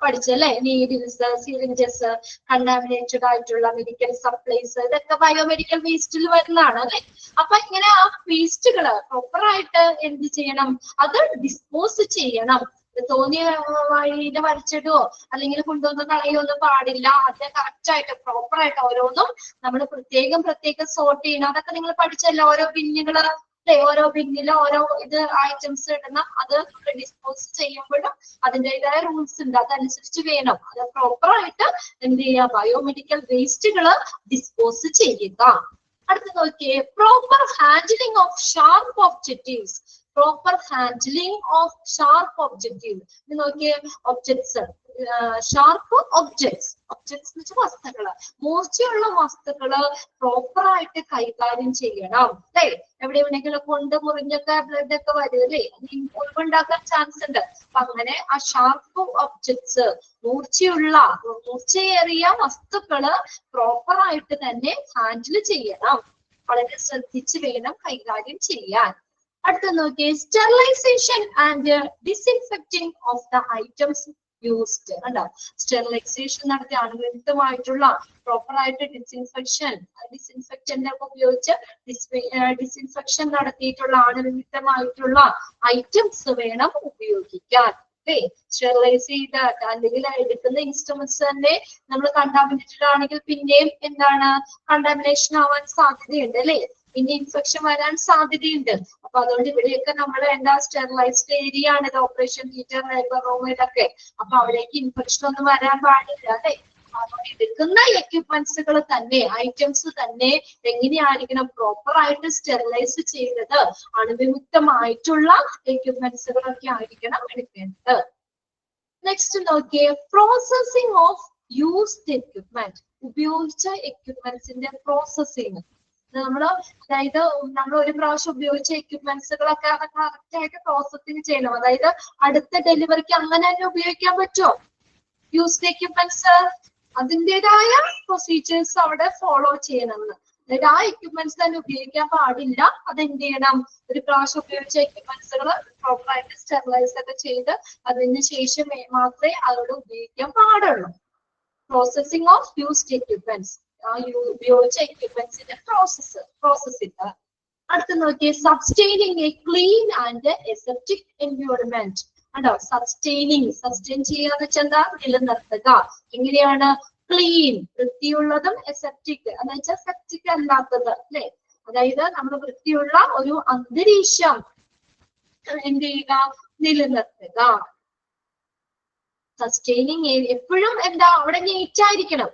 പഠിച്ചല്ലേ? നീഡിൽസ്, സിറിഞ്ചസ്, കണ്ടാമിനേറ്റഡ് ആയിട്ടുള്ള മെഡിക്കൽ സപ്ലൈസ്, ഇതൊക്കെ ബയോമെഡിക്കൽ വേസ്റ്റിൽ വരുന്നതാണ് അല്ലെ? അപ്പൊ ഇങ്ങനെ ആ വേസ്റ്റുകള് പ്രോപ്പർ ആയിട്ട് എന്ത് ചെയ്യണം? അത് ഡിസ്പോസ് ചെയ്യണം. തോന്നിയ വഴിയിൽ വലിച്ചിടുവോ അല്ലെങ്കിൽ കൊണ്ടുവന്ന് കളയൊന്നും പാടില്ല. അത് കറക്റ്റ് ആയിട്ട് പ്രോപ്പർ ആയിട്ട് ഓരോന്നും നമ്മൾ പ്രത്യേകം സോർട്ട് ചെയ്യണം. അതൊക്കെ നിങ്ങൾ പഠിച്ചല്ലോ. ഓരോ ബിന്നുകള് അല്ലെ? ഓരോ ബിന്നില് ഓരോ ഇത് ഐറ്റംസ് ഇടണം. അത് ഡിസ്പോസ് ചെയ്യുമ്പോഴും അതിൻ്റെതായ റൂൾസ് ഉണ്ട്, അതനുസരിച്ച് വേണം. അത് പ്രോപ്പർ ആയിട്ട് എന്ത് ചെയ്യുക? ബയോമെഡിക്കൽ വേസ്റ്റുകള് ഡിസ്പോസ് ചെയ്യുക. അടുത്ത് നോക്കിയേ, proper handling of sharp objectives. Proper handling of sharp objective. ഇത് നോക്കിയേ, ഒബ്ജക്ട്സ്, ഷാർപ്പ് ഒബ്ജക്ട്സ്. ഒബ്ജക്ട്സ് എന്ന് വെച്ചാൽ വസ്തുക്കള്, മൂർച്ചയുള്ള വസ്തുക്കള് പ്രോപ്പർ ആയിട്ട് കൈകാര്യം ചെയ്യണം അല്ലെ? എവിടെ എവിടെയെങ്കിലും കൊണ്ട് മുറിഞ്ഞൊക്കെ ബ്ലഡ് ഒക്കെ വരും അല്ലേ? ഉണ്ടാക്കാൻ ചാൻസ് ഉണ്ട്. അപ്പൊ അങ്ങനെ ആ ഷാർപ്പ് ഒബ്ജക്ട്സ്, മൂർച്ചയേറിയ വസ്തുക്കള് പ്രോപ്പർ ആയിട്ട് തന്നെ ഹാൻഡിൽ ചെയ്യണം. വളരെ ശ്രദ്ധിച്ച് വേണം കൈകാര്യം ചെയ്യാൻ. അടുത്ത നോക്കിയേ, sterilisation and disinfecting of the items used. കണ്ടോ? സ്റ്റെറിലൈസേഷൻ നടത്തി അണുവിമുക്തമായിട്ടുള്ള പ്രോപ്പർ ആയിട്ട് ഡിസിൻഫെക്റ്റന്റ് ഒക്കെ ഉപയോഗിച്ച് ഡിസിൻഫെക്ഷൻ നടത്തിയിട്ടുള്ള അണുവിമുക്തമായിട്ടുള്ള ഐറ്റംസ് വേണം ഉപയോഗിക്കാൻ. സ്റ്റെറിലൈസ് ചെയ്ത അല്ലെങ്കിൽ എടുക്കുന്ന ഇൻസ്ട്രുമെന്റ്സ് തന്നെ നമ്മൾ കണ്ടാമിനേറ്റഡ് ആണെങ്കിൽ പിന്നെയും എന്താണ് കണ്ടാമിനേഷൻ ആവാൻ സാധ്യതയുണ്ട് അല്ലെ? പിന്നെ ഇൻഫെക്ഷൻ വരാൻ സാധ്യതയുണ്ട്. അപ്പൊ അതുകൊണ്ട് ഇവിടെയൊക്കെ നമ്മൾ എന്താ സ്റ്റെറിലൈസ്ഡ് ഏരിയ ആണ് ഇത്, ഓപ്പറേഷൻ തിയേറ്റർ, ലേബർ റൂം, ഇതൊക്കെ. അപ്പൊ അവിടേക്ക് ഇൻഫെക്ഷൻ ഒന്നും വരാൻ പാടില്ല അല്ലെ? അതുകൊണ്ട് എടുക്കുന്ന എക്യുപ്മെന്റ്സുകൾ തന്നെ, ഐറ്റംസ് തന്നെ എങ്ങനെയായിരിക്കണം? പ്രോപ്പർ ആയിട്ട് സ്റ്റെറിലൈസ് ചെയ്തത് അണുവിമുക്തമായിട്ടുള്ള എക്യുപ്മെന്റ്സുകളൊക്കെ ആയിരിക്കണം എടുക്കേണ്ടത്. നെക്സ്റ്റ് നോക്കിയേ, പ്രോസസിംഗ് ഓഫ് യൂസ്ഡ് എക്യുപ്മെന്റ്. ഉപയോഗിച്ച എക്യുപ്മെന്റ്സിന്റെ പ്രോസസ്സിംഗ്. അതായത് നമ്മൾ ഒരു പ്രാവശ്യം ഉപയോഗിച്ച എക്യുപ്മെന്റ്സുകളൊക്കെ കറക്റ്റ് ആയിട്ട് പ്രോസസ്സിംഗ് ചെയ്യണം. അതായത് അടുത്ത ഡെലിവറിക്ക് അങ്ങനെ തന്നെ ഉപയോഗിക്കാൻ പറ്റുമോ? യൂസ്ഡ് എക്യുപ്മെന്റ്സ് അതിൻ്റെതായ പ്രൊസീജിയേഴ്സ് അവിടെ ഫോളോ ചെയ്യണമെന്ന്. അതായത് ആ എക്യുപ്മെന്റ്സ് തന്നെ ഉപയോഗിക്കാൻ പാടില്ല. അതെന്ത് ചെയ്യണം? ഒരു പ്രാവശ്യം ഉപയോഗിച്ച എക്യുപ്മെന്റ്സുകൾ പ്രോപ്പർ ആയിട്ട് സ്റ്റെറിലൈസ് ഒക്കെ ചെയ്ത് അതിന് ശേഷം മാത്രമേ അതോട് ഉപയോഗിക്കാൻ പാടുള്ളൂ. പ്രോസസിംഗ് ഓഫ് യൂസ്ഡ് എക്യുപ്മെന്റ്സ്, ഉപയോഗിച്ച എക്യുപ്മെന്റ്സിന്റെ പ്രോസസ്സിംഗ്. അടുത്ത് നോക്കിയേ, സബ്സ്റ്റൈനിങ് a clean and aseptic environment. കണ്ടോ? സസ്റ്റെയിൻ ചെയ്യാന്ന് വെച്ചാൽ എന്താ? നിലനിർത്തുക. എങ്ങനെയാണ്? ക്ലീൻ, വൃത്തിയുള്ളതും അസെപ്റ്റിക് എന്ന് വെച്ചാൽ സെപ്റ്റിക് അല്ലാത്തത് അല്ലെ? അതായത് നമ്മൾ വൃത്തിയുള്ള ഒരു അന്തരീക്ഷം എന്ത് ചെയ്യുക? നിലനിർത്തുക. സസ്റ്റെയിനിങ് എപ്പോഴും എന്താ? അവിടെ നീറ്റ് ആയിരിക്കണം,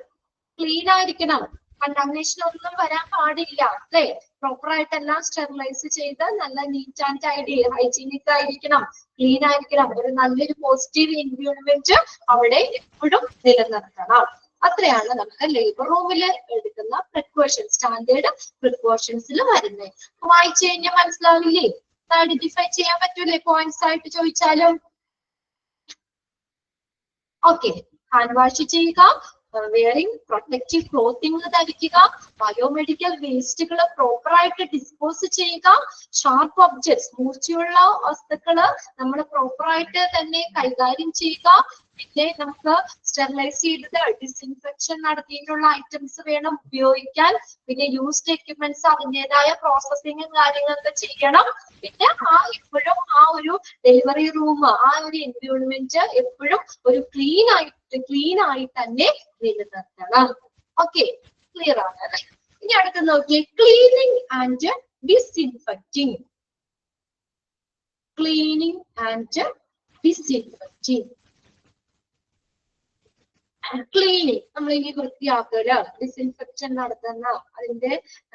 ക്ലീൻ ആയിരിക്കണം, കണ്ടാമിനേഷൻ ഒന്നും വരാൻ പാടില്ല അല്ലെ? പ്രോപ്പർ ആയിട്ട് എല്ലാം സ്റ്റെറിലൈസ് ചെയ്ത് നല്ല നീറ്റ് ആൻഡ് ഹൈജീനിക് ആയിരിക്കണം, ക്ലീൻ ആയിരിക്കണം. ഒരു നല്ലൊരു പോസിറ്റീവ് എൻവയോൺമെന്റ് അവിടെ എപ്പോഴും നിലനിർത്തണം. അത്രയാണ് നമുക്ക് ലേബർ റൂമിൽ എടുക്കുന്ന പ്രിക്കോഷൻസ്, സ്റ്റാൻഡേർഡ് പ്രിക്കോഷൻസിൽ വരുന്നത്. വായിച്ചു കഴിഞ്ഞാൽ മനസ്സിലാവില്ലേ? ഐഡന്റിഫൈ ചെയ്യാൻ പറ്റൂലേ പോയിന്റ്സ് ആയിട്ട് ചോദിച്ചാലും? ഓക്കെ, ഹാൻഡ് വാഷ് ചെയ്യുക, വെയറിംഗ് പ്രൊട്ടക്റ്റീവ് ക്ലോത്തിങ് ധരിക്കുക, ബയോമെഡിക്കൽ വേസ്റ്റുകൾ പ്രോപ്പർ ആയിട്ട് ഡിസ്പോസ് ചെയ്യുക, ഷാർപ്പ് ഒബ്ജക്ട്സ് മൂർച്ചയുള്ള വസ്തുക്കള് നമ്മൾ പ്രോപ്പർ ആയിട്ട് തന്നെ കൈകാര്യം ചെയ്യുക. പിന്നെ നമുക്ക് സ്റ്റെറിലൈസ് ചെയ്തത് ഡിസ്ഇൻഫെക്ഷൻ നടത്തിയിട്ടുള്ള ഐറ്റംസ് വേണം ഉപയോഗിക്കാൻ. പിന്നെ യൂസ്ഡ് എക്യുപ്മെന്റ്സ് അതിൻ്റെതായ പ്രോസസ്സിങ്ങും കാര്യങ്ങളൊക്കെ ചെയ്യണം. പിന്നെ എപ്പോഴും ആ ഒരു ഡെലിവറി റൂം, ആ ഒരു എൻവയോൺമെന്റ് എപ്പോഴും ഒരു ക്ലീൻ ആയി തന്നെ നിലനിർത്തണം. ഓക്കെ, ക്ലിയർ ആണ് അല്ലെ? ഇനി അടുത്ത് നോക്കിയേ, cleaning and disinfecting. Cleaning and disinfecting. Cleaning നമ്മൾ ഇനി വൃത്തിയാക്കല്, ഡിസ്ഇൻഫെക്ഷൻ നടത്തുന്ന അതിന്റെ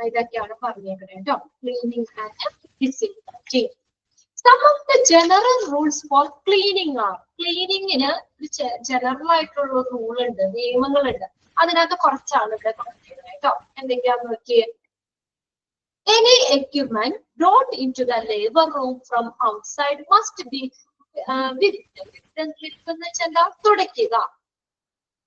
ഇതൊക്കെയാണ് പറഞ്ഞേക്കുന്നത് കേട്ടോ. Cleaning and disinfecting. Some of the general rules for cleaning ആണ്. ക്ലീനിങ്ങിന് ഒരു ജനറൽ ആയിട്ടുള്ള റൂൾ ഉണ്ട്, നിയമങ്ങളുണ്ട്. അതിനകത്ത് കുറച്ചാണ് ഇവിടെ പറഞ്ഞത് കേട്ടോ. എന്തൊക്കെയാന്ന് നോക്കിയേ. Any equipment brought into the labor room from outside must be തുടയ്ക്കുക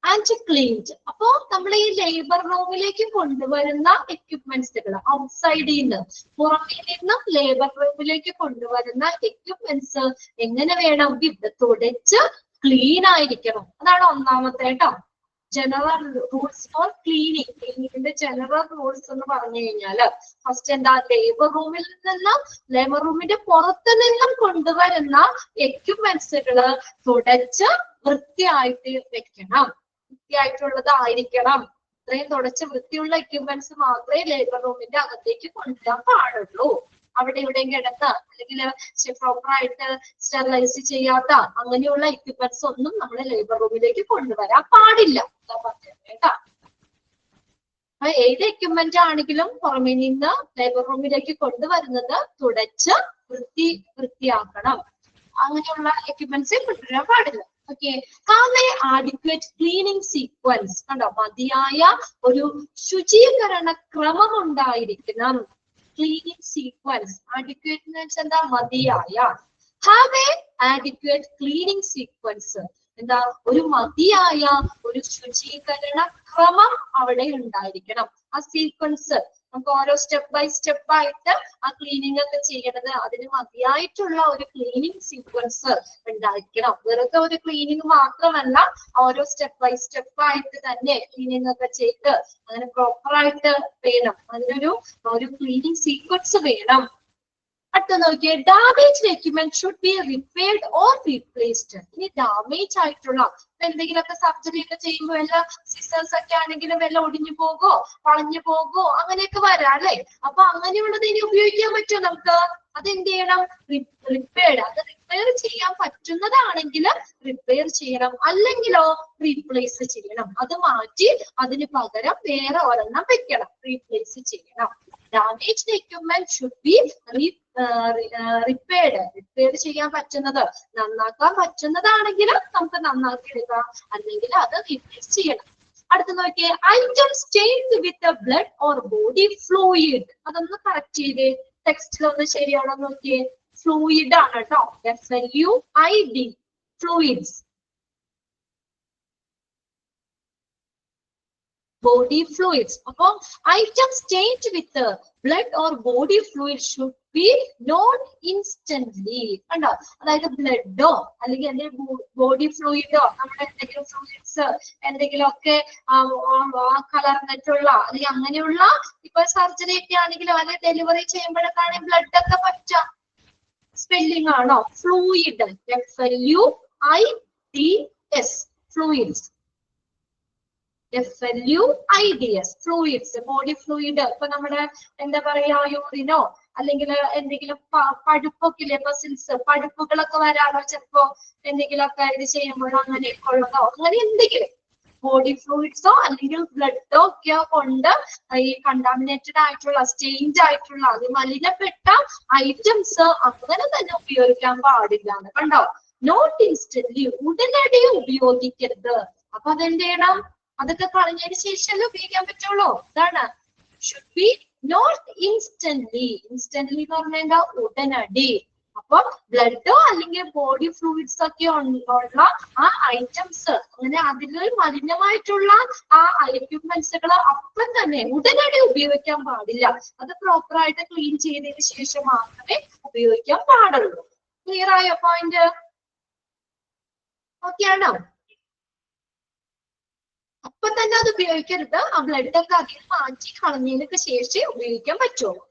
ആൻഡ് ക്ലീൻഡ്. അപ്പോ നമ്മൾ ഈ ലേബർ റൂമിലേക്ക് കൊണ്ടുവരുന്ന എക്യുപ്മെന്റ്സുകൾ ഔട്ട്സൈഡിൽ നിന്ന്, പുറമേ നിന്നും ലേബർ റൂമിലേക്ക് കൊണ്ടുവരുന്ന എക്യുപ്മെന്റ്സ് എങ്ങനെ വേണം? തുടച്ച് ക്ലീൻ ആയിരിക്കണം. അതാണ് ഒന്നാമത്തെ കേട്ടോ. General rules for cleaning. ക്ലീനിങ്ങിന്റെ ജനറൽ റൂൾസ് എന്ന് പറഞ്ഞു കഴിഞ്ഞാല് ഫസ്റ്റ് എന്താ? ലേബർ റൂമിൽ നിന്നും ലേബർ റൂമിന്റെ പുറത്തു നിന്നും കൊണ്ടുവരുന്ന എക്യുപ്മെന്റ്സുകള് തുടച്ച് വൃത്തിയായിട്ട് വെക്കണം, വൃത്തിയായിട്ടുള്ളതായിരിക്കണം. ഇത്രയും തുടച്ച് വൃത്തിയുള്ള എക്യുപ്മെന്റ്സ് മാത്രമേ ലേബർ റൂമിന്റെ അകത്തേക്ക് കൊണ്ടുവരാൻ പാടുള്ളൂ. അവിടെ ഇവിടെയും കിടന്ന് അല്ലെങ്കിൽ പ്രോപ്പർ ആയിട്ട് സ്റ്റെറിലൈസ് ചെയ്യാത്ത അങ്ങനെയുള്ള എക്യുപ്മെന്റ്സ് ഒന്നും നമ്മൾ ലേബർ റൂമിലേക്ക് കൊണ്ടുവരാൻ പാടില്ല കേട്ടാ. ഏത് എക്യുപ്മെന്റ് ആണെങ്കിലും പുറമെ നിന്ന് ലേബർ റൂമിലേക്ക് കൊണ്ടുവരുന്നത് തുടച്ച് വൃത്തിയാക്കണം. അങ്ങനെയുള്ള എക്യുപ്മെന്റ്സ് കൊണ്ടുവരാൻ പാടില്ല. Okay, adequate cleaning sequence. കണ്ടോ? മതിയായ ഒരു ശുചീകരണ ക്രമം ഉണ്ടായിരിക്കണം. Cleaning sequence. ആഡിക്വേറ്റ് എന്ന് വെച്ചാൽ എന്താ? മതിയായ. Have A adequate cleaning sequence. എന്താ? ഒരു മതിയായ ഒരു ശുചീകരണ ക്രമം അവിടെ ഉണ്ടായിരിക്കണം. ആ സീക്വൻസ് നമുക്ക് ഓരോ സ്റ്റെപ്പ് ബൈ സ്റ്റെപ്പ് ആയിട്ട് ആ ക്ലീനിങ് ഒക്കെ ചെയ്യണത്, അതിന് മതിയായിട്ടുള്ള ഒരു ക്ലീനിങ് സീക്വൻസ് ഉണ്ടായിരിക്കണം. വെറുതെ ഒരു ക്ലീനിങ് മാത്രമല്ല, ഓരോ സ്റ്റെപ്പ് ബൈ സ്റ്റെപ്പ് ആയിട്ട് തന്നെ ക്ലീനിങ് ഒക്കെ ചെയ്ത് അങ്ങനെ പ്രോപ്പർ ആയിട്ട് വേണം. അതിനൊരു ക്ലീനിങ് സീക്വൻസ് വേണം. അടുത്ത നോക്കിയേ, damage equipment should be repaired or replaced. ഇനി ഡാമേജ് ആയിട്ടുള്ള എന്തെങ്കിലുമൊക്കെ സർജറി ഒക്കെ ചെയ്യുമ്പോൾ വല്ല സിസേഴ്സ് ഒക്കെ ആണെങ്കിലും വല്ല ഒടിഞ്ഞു പോകോ വളഞ്ഞു പോകോ അങ്ങനെയൊക്കെ വരാം അല്ലെ? അപ്പൊ അങ്ങനെയുള്ളത് ഇനി ഉപയോഗിക്കാൻ പറ്റുമോ നമുക്ക്? അതെന്ത് ചെയ്യണം? റിപ്പയർഡ്. അത് റിപ്പയർ ചെയ്യാൻ പറ്റുന്നതാണെങ്കിൽ റിപ്പയർ ചെയ്യണം, അല്ലെങ്കിലോ റീപ്ലേസ് ചെയ്യണം. അത് മാറ്റി അതിന് പകരം വേറെ ഒരെണ്ണം വെക്കണം, റീപ്ലേസ് ചെയ്യണം. Damaged equipment should be repaired. Repair ചെയ്യാൻ പറ്റുന്നത്, നന്നാക്കാൻ പറ്റുന്നതാണെങ്കിൽ നമുക്ക് നന്നാക്കി എടുക്കാം, അല്ലെങ്കിൽ അത് റീപ്ലേസ് ചെയ്യണം. അടുത്ത നോക്കിയേ, item stained with blood or body fluid. അതൊന്ന് കറക്റ്റ് ചെയ്തേ, ടെക്സ്റ്റിൽ ഒന്ന് ശരിയാണോ നോക്കിയേ. ഫ്ലൂയിഡ് ആണ് കേട്ടോ, FLUID, ഫ്ലൂയിഡ്സ്. body fluids. അപ്പോൾ item stained with blood or body fluid should be known instantly. കണ്ടോ? അതായത് ബ്ലഡോ അല്ലെങ്കിൽ എന്തെങ്കിലും ബോഡി ഫ്ലൂയിഡോ നമ്മുടെ എന്തെങ്കിലും ഫ്ലൂയിഡ്സ് എന്തെങ്കിലും ഒക്കെ കലർന്നിട്ടുള്ള അല്ലെങ്കിൽ അങ്ങനെയുള്ള ഇപ്പൊ സർജറി ഒക്കെ ആണെങ്കിലും അല്ലെങ്കിൽ ഡെലിവറി ചെയ്യുമ്പോഴൊക്കെ ബ്ലഡ് ഒക്കെ പറ്റാം. സ്പെല്ലിംഗ് ആണോ? Fluid, FLUIDS, fluids, FLUIDS, fluids, body fluid. ഇപ്പൊ നമ്മുടെ എന്താ പറയാ, യൂറിനോ അല്ലെങ്കിൽ എന്തെങ്കിലും പഴുപ്പൊക്കെ ഇല്ലേ, മസിൽസ് പഴുപ്പുകളൊക്കെ വരാനോ ചിലപ്പോ എന്തെങ്കിലുമൊക്കെ ഇത് ചെയ്യുമ്പോഴോ അങ്ങനെയൊക്കെ ഉള്ളതോ അങ്ങനെ എന്തെങ്കിലും ബോഡി ഫ്ലൂയിഡ്സോ അല്ലെങ്കിൽ ബ്ലഡോ ഒക്കെ കൊണ്ട് ഈ കണ്ടാമിനേറ്റഡ് ആയിട്ടുള്ള സ്റ്റെയിൻഡ് ആയിട്ടുള്ള അത് മലിനപ്പെട്ട ഐറ്റംസ് അങ്ങനെ തന്നെ ഉപയോഗിക്കാൻ പാടില്ല എന്ന് കണ്ടോ. നോട്ട് ഇൻസ്റ്റന്റ്ലി, ഉടനടി ഉപയോഗിക്കരുത്. അപ്പൊ അതെന്ത് ചെയ്യണം? അതൊക്കെ കളഞ്ഞതിന് ശേഷമല്ലേ ഉപയോഗിക്കാൻ പറ്റുള്ളൂ. അതാണ് should be not instantly. Instantly എന്ന് പറഞ്ഞാൽ എന്താ? ഉടനടി. അപ്പൊ ബ്ലഡോ അല്ലെങ്കിൽ ബോഡി ഫ്ലൂയിഡ്സ് ഒക്കെ ഉള്ള ആ ഐറ്റംസ് അങ്ങനെ അതിൽ മലിനമായിട്ടുള്ള ആ എക്യുപ്മെന്റ്സുകൾ അപ്പം തന്നെ ഉടനടി ഉപയോഗിക്കാൻ പാടില്ല. അത് പ്രോപ്പർ ആയിട്ട് ക്ലീൻ ചെയ്തതിന് ശേഷം മാത്രമേ ഉപയോഗിക്കാൻ പാടുള്ളൂ. ക്ലിയർ ആയോ പോയിന്റ്? ഓക്കെ ആണോ? അപ്പൊ തന്നെ അത് ഉപയോഗിക്കരുത്. ആ ബ്ലഡ് ഒക്കെ അതിൽ മാറ്റി കളഞ്ഞതിനൊക്കെ ശേഷം ഉപയോഗിക്കാൻ പറ്റുള്ളൂ.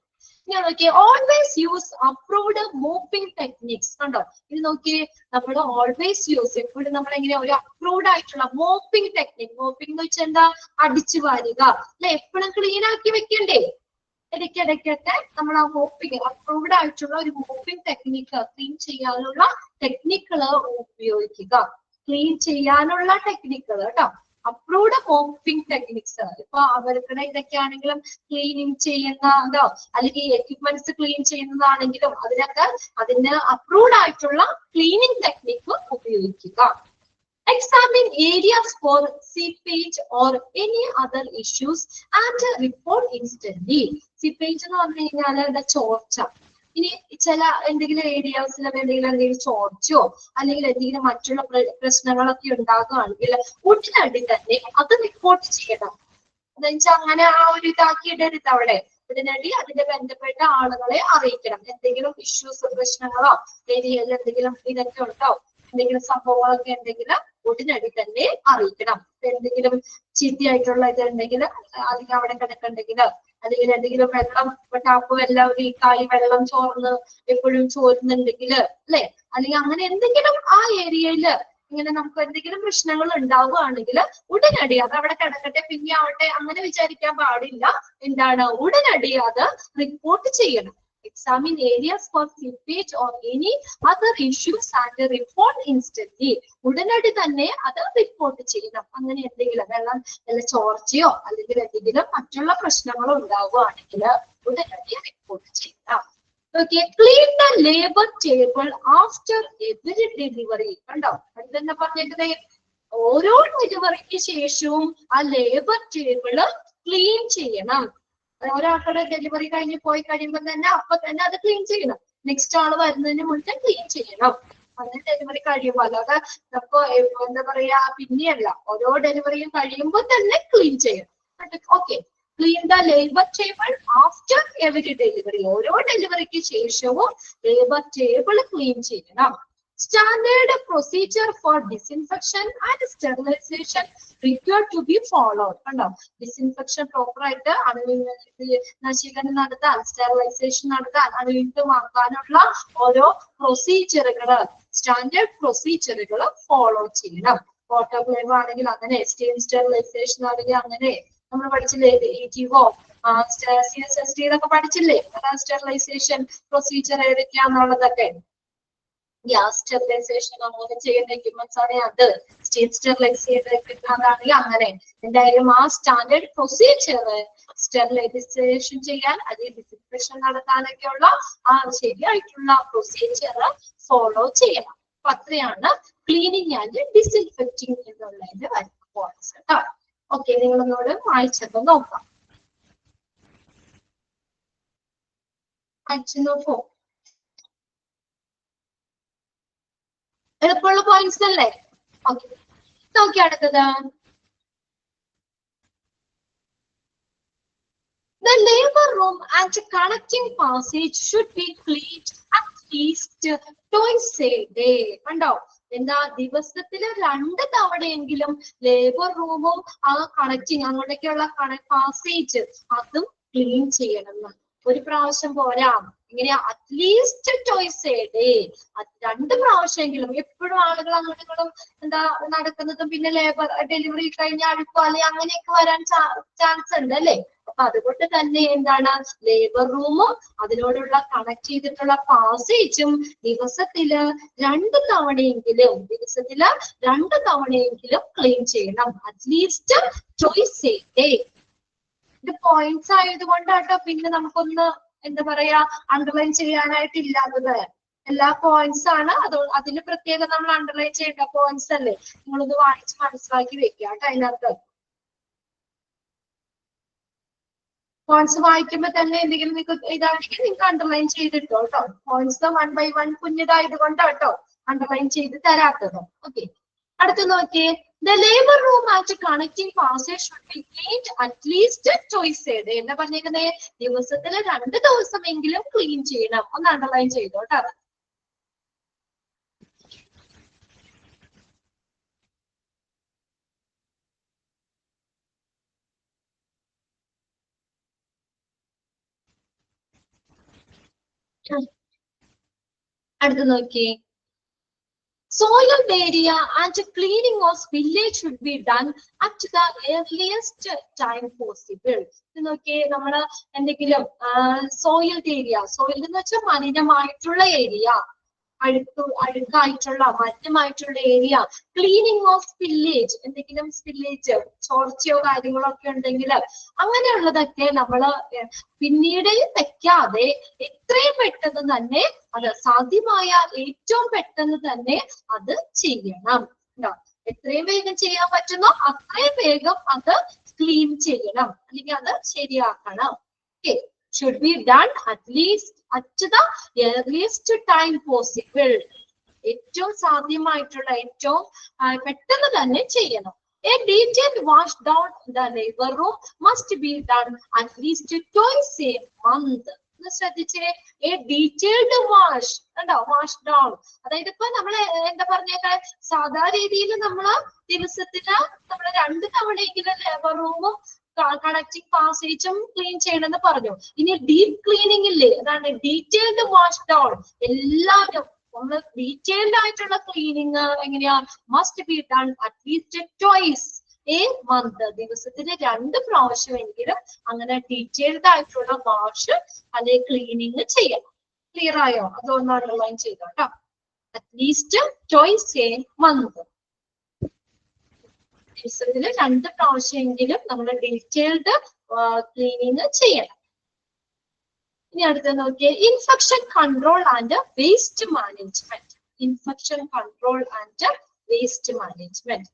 ഇനി നോക്കിയേ, always use approved mopping techniques. കണ്ടോ, ഇത് നോക്കിയേ, നമ്മൾ ഓൾവേസ് യൂസ്, എപ്പോഴും നമ്മൾ എങ്ങനെ ഒരു അപ്രൂവ്ഡ് ആയിട്ടുള്ള മോപ്പിംഗ് ടെക്നിക്. മോപ്പിംഗ് എന്ന് വെച്ചാൽ എന്താ? അടിച്ചു വാരുക അല്ലെ, എപ്പോഴും ക്ലീൻ ആക്കി വെക്കണ്ടേ. ഇടയ്ക്കിടയ്ക്കൊക്കെ നമ്മൾ ആ മോപ്പിംഗ്, അപ്രൂവ്ഡ് ആയിട്ടുള്ള ഒരു മോപ്പിംഗ് ടെക്നിക്ക്, ക്ലീൻ ചെയ്യാനുള്ള ടെക്നിക്കുകൾ ഉപയോഗിക്കുക. ക്ലീൻ ചെയ്യാനുള്ള ടെക്നിക്കുകൾ കേട്ടോ, അപ്രൂവ്ഡ് മോപ്പിംഗ് ടെക്നിക്സ്. ഇപ്പൊ അവർക്കിടെ ഇതൊക്കെയാണെങ്കിലും ക്ലീനിങ് ചെയ്യുന്നതോ അല്ലെങ്കിൽ എക്യുപ്മെന്റ്സ് ക്ലീൻ ചെയ്യുന്നതാണെങ്കിലും അതിനൊക്കെ അതിന് അപ്രൂവ്ഡ് ആയിട്ടുള്ള ക്ലീനിങ് ടെക്നിക്ക് ഉപയോഗിക്കുക. Examine areas for seepage or any other issues and report instantly. Seepage എന്ന് പറഞ്ഞു കഴിഞ്ഞാൽ ചോർച്ച. ഇനി ചില എന്തെങ്കിലും ഏരിയാസിൽ എന്തെങ്കിലും ചോർച്ചയോ അല്ലെങ്കിൽ എന്തെങ്കിലും മറ്റുള്ള പ്രശ്നങ്ങളൊക്കെ ഉണ്ടാകുകയാണെങ്കിൽ ഉടനടി തന്നെ അത് റിപ്പോർട്ട് ചെയ്യണം. എന്നുവെച്ചാൽ അങ്ങനെ ആ ഒരു ഇതാക്കിയിടരുത് അവിടെ. ഉടനടി അതിന്റെ ബന്ധപ്പെട്ട ആളുകളെ അറിയിക്കണം. എന്തെങ്കിലും ഇഷ്യൂസ്, പ്രശ്നങ്ങളോ ഏരിയയിൽ എന്തെങ്കിലും ഇതൊക്കെ ഉണ്ടോ, എന്തെങ്കിലും സംഭവങ്ങളൊക്കെ ഉണ്ടെങ്കിൽ ഉടനടി തന്നെ അറിയിക്കണം. എന്തെങ്കിലും ചീത്തയായിട്ടുള്ള ഇത് ഉണ്ടെങ്കിൽ അല്ലെങ്കിൽ അവിടെ കിടക്കുന്നുണ്ടെങ്കിൽ അല്ലെങ്കിൽ എന്തെങ്കിലും വെള്ളം ടാപ്പ് വെള്ളം ലീക്കായി വെള്ളം ചോർന്ന് എപ്പോഴും ചോരുന്നുണ്ടെങ്കിൽ അല്ലെ, അല്ലെങ്കിൽ അങ്ങനെ എന്തെങ്കിലും ആ ഏരിയയിൽ ഇങ്ങനെ നമുക്ക് എന്തെങ്കിലും പ്രശ്നങ്ങൾ ഉണ്ടാവുകയാണെങ്കിൽ ഉടനടി അത് അവിടെ കിടക്കട്ടെ പിന്നെ ആവട്ടെ അങ്ങനെ വിചാരിക്കാൻ പാടില്ല. എന്താണ്? ഉടനടി അത് റിപ്പോർട്ട് ചെയ്യണം. Examine areas for seepage or any other issues and report instantly. ഉടനടി തന്നെ അത് റിപ്പോർട്ട് ചെയ്യണം. അങ്ങനെ എന്തെങ്കിലും വെള്ളം വല്ല ചോർച്ചയോ അല്ലെങ്കിൽ എന്തെങ്കിലും മറ്റുള്ള പ്രശ്നങ്ങളോ ഉണ്ടാവുകയാണെങ്കിൽ ഉടനടി റിപ്പോർട്ട് ചെയ്യണം. Okay, clean the labor table after every delivery. കണ്ടോ, എന്തെന്നാ പറഞ്ഞിട്ട്, ഓരോ ഡെലിവറിക്ക് ശേഷവും ആ ലേബർ ടേബിള് ക്ലീൻ ചെയ്യണം. ഒരാൾക്കുടെ ഡെലിവറി കഴിഞ്ഞ് പോയി കഴിയുമ്പോൾ തന്നെ അപ്പൊ തന്നെ അത് ക്ലീൻ ചെയ്യണം. നെക്സ്റ്റ് ആള് വരുന്നതിന് മുന്നേ ക്ലീൻ ചെയ്യണം. അങ്ങനെ ഡെലിവറി കഴിയുമ്പോൾ, അല്ലാതെ അപ്പൊ എന്താ പറയാ പിന്നെയല്ല, ഓരോ ഡെലിവറിയും കഴിയുമ്പോൾ തന്നെ ക്ലീൻ ചെയ്യണം. Okay, clean the labour table after every delivery. ഓരോ ഡെലിവറിക്ക് ശേഷവും ലേബർ ടേബിൾ ക്ലീൻ ചെയ്യണം. Standard procedure for disinfection and sterilization required to be followed. കണ്ടോ, ഡിസിൻഫെക്ഷൻ പ്രോപ്പർ ആയിട്ട് നശീകരണം നടത്താൻ, സ്റ്റെറിലൈസേഷൻ നടത്താൻ, അണുവിമുക്തമാക്കാനുള്ള ഓരോ പ്രൊസീജിയറുകള്, സ്റ്റാൻഡേർഡ് പ്രൊസീജിയറുകൾ ഫോളോ ചെയ്യണം. ഓട്ടോക്ലേവ് ആണെങ്കിൽ അങ്ങനെ, സ്റ്റെറിലൈസേഷൻ ആണെങ്കിൽ അങ്ങനെ. നമ്മൾ പഠിച്ചില്ലേ ETO, CSSD ഇതൊക്കെ പഠിച്ചില്ലേ, സ്റ്റെറിലൈസേഷൻ പ്രൊസീജിയർ ഏതൊക്കെയാന്നുള്ളതൊക്കെ. ഗ്യാസ് സ്റ്റെറിലൈസേഷൻ അങ്ങനെ ചെയ്യുന്ന എക്യുപ്മെന്റ്സ് ആണെങ്കിൽ അത്, സ്റ്റീം സ്റ്റെറിലൈസ് ചെയ്ത എക്യുപ്മെന്റ് ആണെങ്കിൽ അങ്ങനെ. എന്തായാലും ആ സ്റ്റാൻഡേർഡ് പ്രൊസീജിയർ സ്റ്റെറിലൈസേഷൻ ചെയ്യാൻ അല്ലെങ്കിൽ ഡിസിൻഫെക്ഷൻ നടത്താനൊക്കെയുള്ള ആ ശരിയായിട്ടുള്ള പ്രൊസീജിയർ ഫോളോ ചെയ്യണം. അപ്പൊ അത്രയാണ് ക്ലീനിങ് ആൻഡ് ഡിസിൻഫെക്റ്റിംഗ് എന്നുള്ളതിന്റെ പോയിന്റ്സ് കേട്ടോ. ഓക്കെ, നിങ്ങളൊന്നോട് വായിച്ചപ്പോ നോക്കാം. വായിച്ചു നോക്കൂ. എളുപ്പമുള്ള പോയിന്റ്സ് അല്ലേ? ഓക്കെ, നോക്കി അടുത്തത്. The labor room and connecting passage should be cleaned at least twice a day. കണ്ടോ, എന്താ, ദിവസത്തില് 2 തവണയെങ്കിലും ലേബർ റൂമും ആ കണക്റ്റിങ് അങ്ങോട്ടേക്കുള്ള പാസേജ് അതും ക്ലീൻ ചെയ്യണം. ഒരു പ്രാവശ്യം പോരാ, ഇങ്ങനെയാ അറ്റ്ലീസ്റ്റ് ട്വൈസ് എ ഡേ, 2 പ്രാവശ്യമെങ്കിലും. എപ്പോഴും ആളുകൾ അങ്ങോട്ടും ഇങ്ങോട്ടും എന്താ നടക്കുന്നതും പിന്നെ ലേബർ ഡെലിവറി കഴിഞ്ഞ അഴുക്കോ അല്ലെങ്കിൽ അങ്ങനെയൊക്കെ വരാൻ ചാൻസ് ഉണ്ട് അല്ലെ. അപ്പൊ അതുകൊണ്ട് തന്നെ എന്താണ് ലേബർ റൂമും അതിനോടുള്ള കണക്ട് ചെയ്തിട്ടുള്ള പാസേജും ദിവസത്തില് 2 തവണയെങ്കിലും ക്ലീൻ ചെയ്യണം. At least twice A day. ഇത് പോയിന്റ്സ് ആയതുകൊണ്ടാട്ടോ പിന്നെ നമുക്കൊന്ന് എന്താ പറയാ അണ്ടർലൈൻ ചെയ്യാനായിട്ട് ഇല്ലാത്തത്. എല്ലാ പോയിന്റ്സ് ആണ്. അതിന് പ്രത്യേകം നമ്മൾ അണ്ടർലൈൻ ചെയ്യേണ്ട പോയിന്റ്സ് അല്ലേ. നിങ്ങളൊന്ന് വായിച്ച് മനസ്സിലാക്കി വെക്കുക കേട്ടോ. അതിനകത്ത് പോയിന്റ്സ് വായിക്കുമ്പോ തന്നെ എന്തെങ്കിലും നിങ്ങൾക്ക് ഇതാണെങ്കിൽ നിങ്ങൾക്ക് അണ്ടർലൈൻ ചെയ്തിട്ടോ കേട്ടോ. പോയിന്റ്സ് 1 by 1 കുഞ്ഞതായത് കൊണ്ടാട്ടോ അണ്ടർലൈൻ ചെയ്ത് തരാത്തത്. ഓക്കെ, അടുത്ത് നോക്കിയേ. The labor room at connecting passage should be cleaned at least twice a day. എന്താ പറഞ്ഞേക്കുന്നേ? ദിവസത്തില് 2 ദിവസമെങ്കിലും ക്ലീൻ ചെയ്യണം. ഒന്ന് അണ്ടർലൈൻ ചെയ്തോ കേട്ടോ. അടുത്ത് നോക്കിയേ. Soiled area and cleaning of spillage should be done at the earliest time possible. നോക്കിയേ, നമ്മള് എന്തെങ്കിലും സോയിൽഡ് ഏരിയ, സോയിൽഡ് എന്ന് വെച്ചാൽ മലിനമായിട്ടുള്ള ഏരിയ, അഴുക്കായിട്ടുള്ള മറ്റുമായിട്ടുള്ള ഏരിയ, ക്ലീനിങ് ഓഫ് സ്പില്ലേജ്, എന്തെങ്കിലും സ്പില്ലേജ് ചോർച്ചയോ കാര്യങ്ങളോ ഒക്കെ ഉണ്ടെങ്കിൽ അങ്ങനെയുള്ളതൊക്കെ നമ്മള് പിന്നീട് വെക്കാതെ എത്രയും പെട്ടെന്ന് തന്നെ അത് സാധ്യമായ ഏറ്റവും പെട്ടെന്ന് തന്നെ അത് ചെയ്യണം. എത്രയും വേഗം ചെയ്യാൻ പറ്റുന്നോ അത്രയും വേഗം അത് ക്ലീൻ ചെയ്യണം, അല്ലെങ്കിൽ അത് ശരിയാക്കണം. Okay, should be done at least at the earliest time possible. ഏറ്റവും സാധ്യമായിട്ടുള്ള ഏറ്റവും പെട്ടെന്ന് തന്നെ ചെയ്യണം. A detailed wash down the labor room must be done at least twice a month. ശ്രദ്ധിച്ചേ, a detailed wash കണ്ടോ, വാഷ് ഡൗൺ. അതായത് ഇപ്പൊ നമ്മള് എന്താ പറഞ്ഞേക്കാൾ സാധാരണ രീതിയിൽ നമ്മള് ദിവസത്തിന് നമ്മള് 2 തവണയെങ്കിലും ലേബർ റൂമും കണക്റ്റിംഗ് പാസേജും ക്ലീൻ ചെയ്യണമെന്ന് പറഞ്ഞു. ഇനി ഡീപ് ക്ലീനിങ് ഇല്ലേ, അതാണ് ഡീറ്റെയിൽഡ് വാഷ് ഡൗൺ. എല്ലാവരും നമ്മള് ഡീറ്റെയിൽഡ് ആയിട്ടുള്ള ക്ലീനിങ് എങ്ങനെയാ, must be done at least twice a month. ദിവസത്തിന് 2 പ്രാവശ്യമെങ്കിലും അങ്ങനെ ഡീറ്റെയിൽഡ് ആയിട്ടുള്ള വാഷ് അല്ലെ ക്ലീനിങ് ചെയ്യണം. ക്ലിയർ ആയോ? അതൊന്ന് അണ്ടർലൈൻ ചെയ്തോ കേട്ടോ. At least twice a month. ദിവസത്തില് 2 പ്രാവശ്യമെങ്കിലും നമ്മൾ ഡീറ്റെയിൽഡ് ക്ലീനിങ് ചെയ്യണം. ഇനി അടുത്ത നോക്കിയേ, infection control and waste management. Infection control and waste management.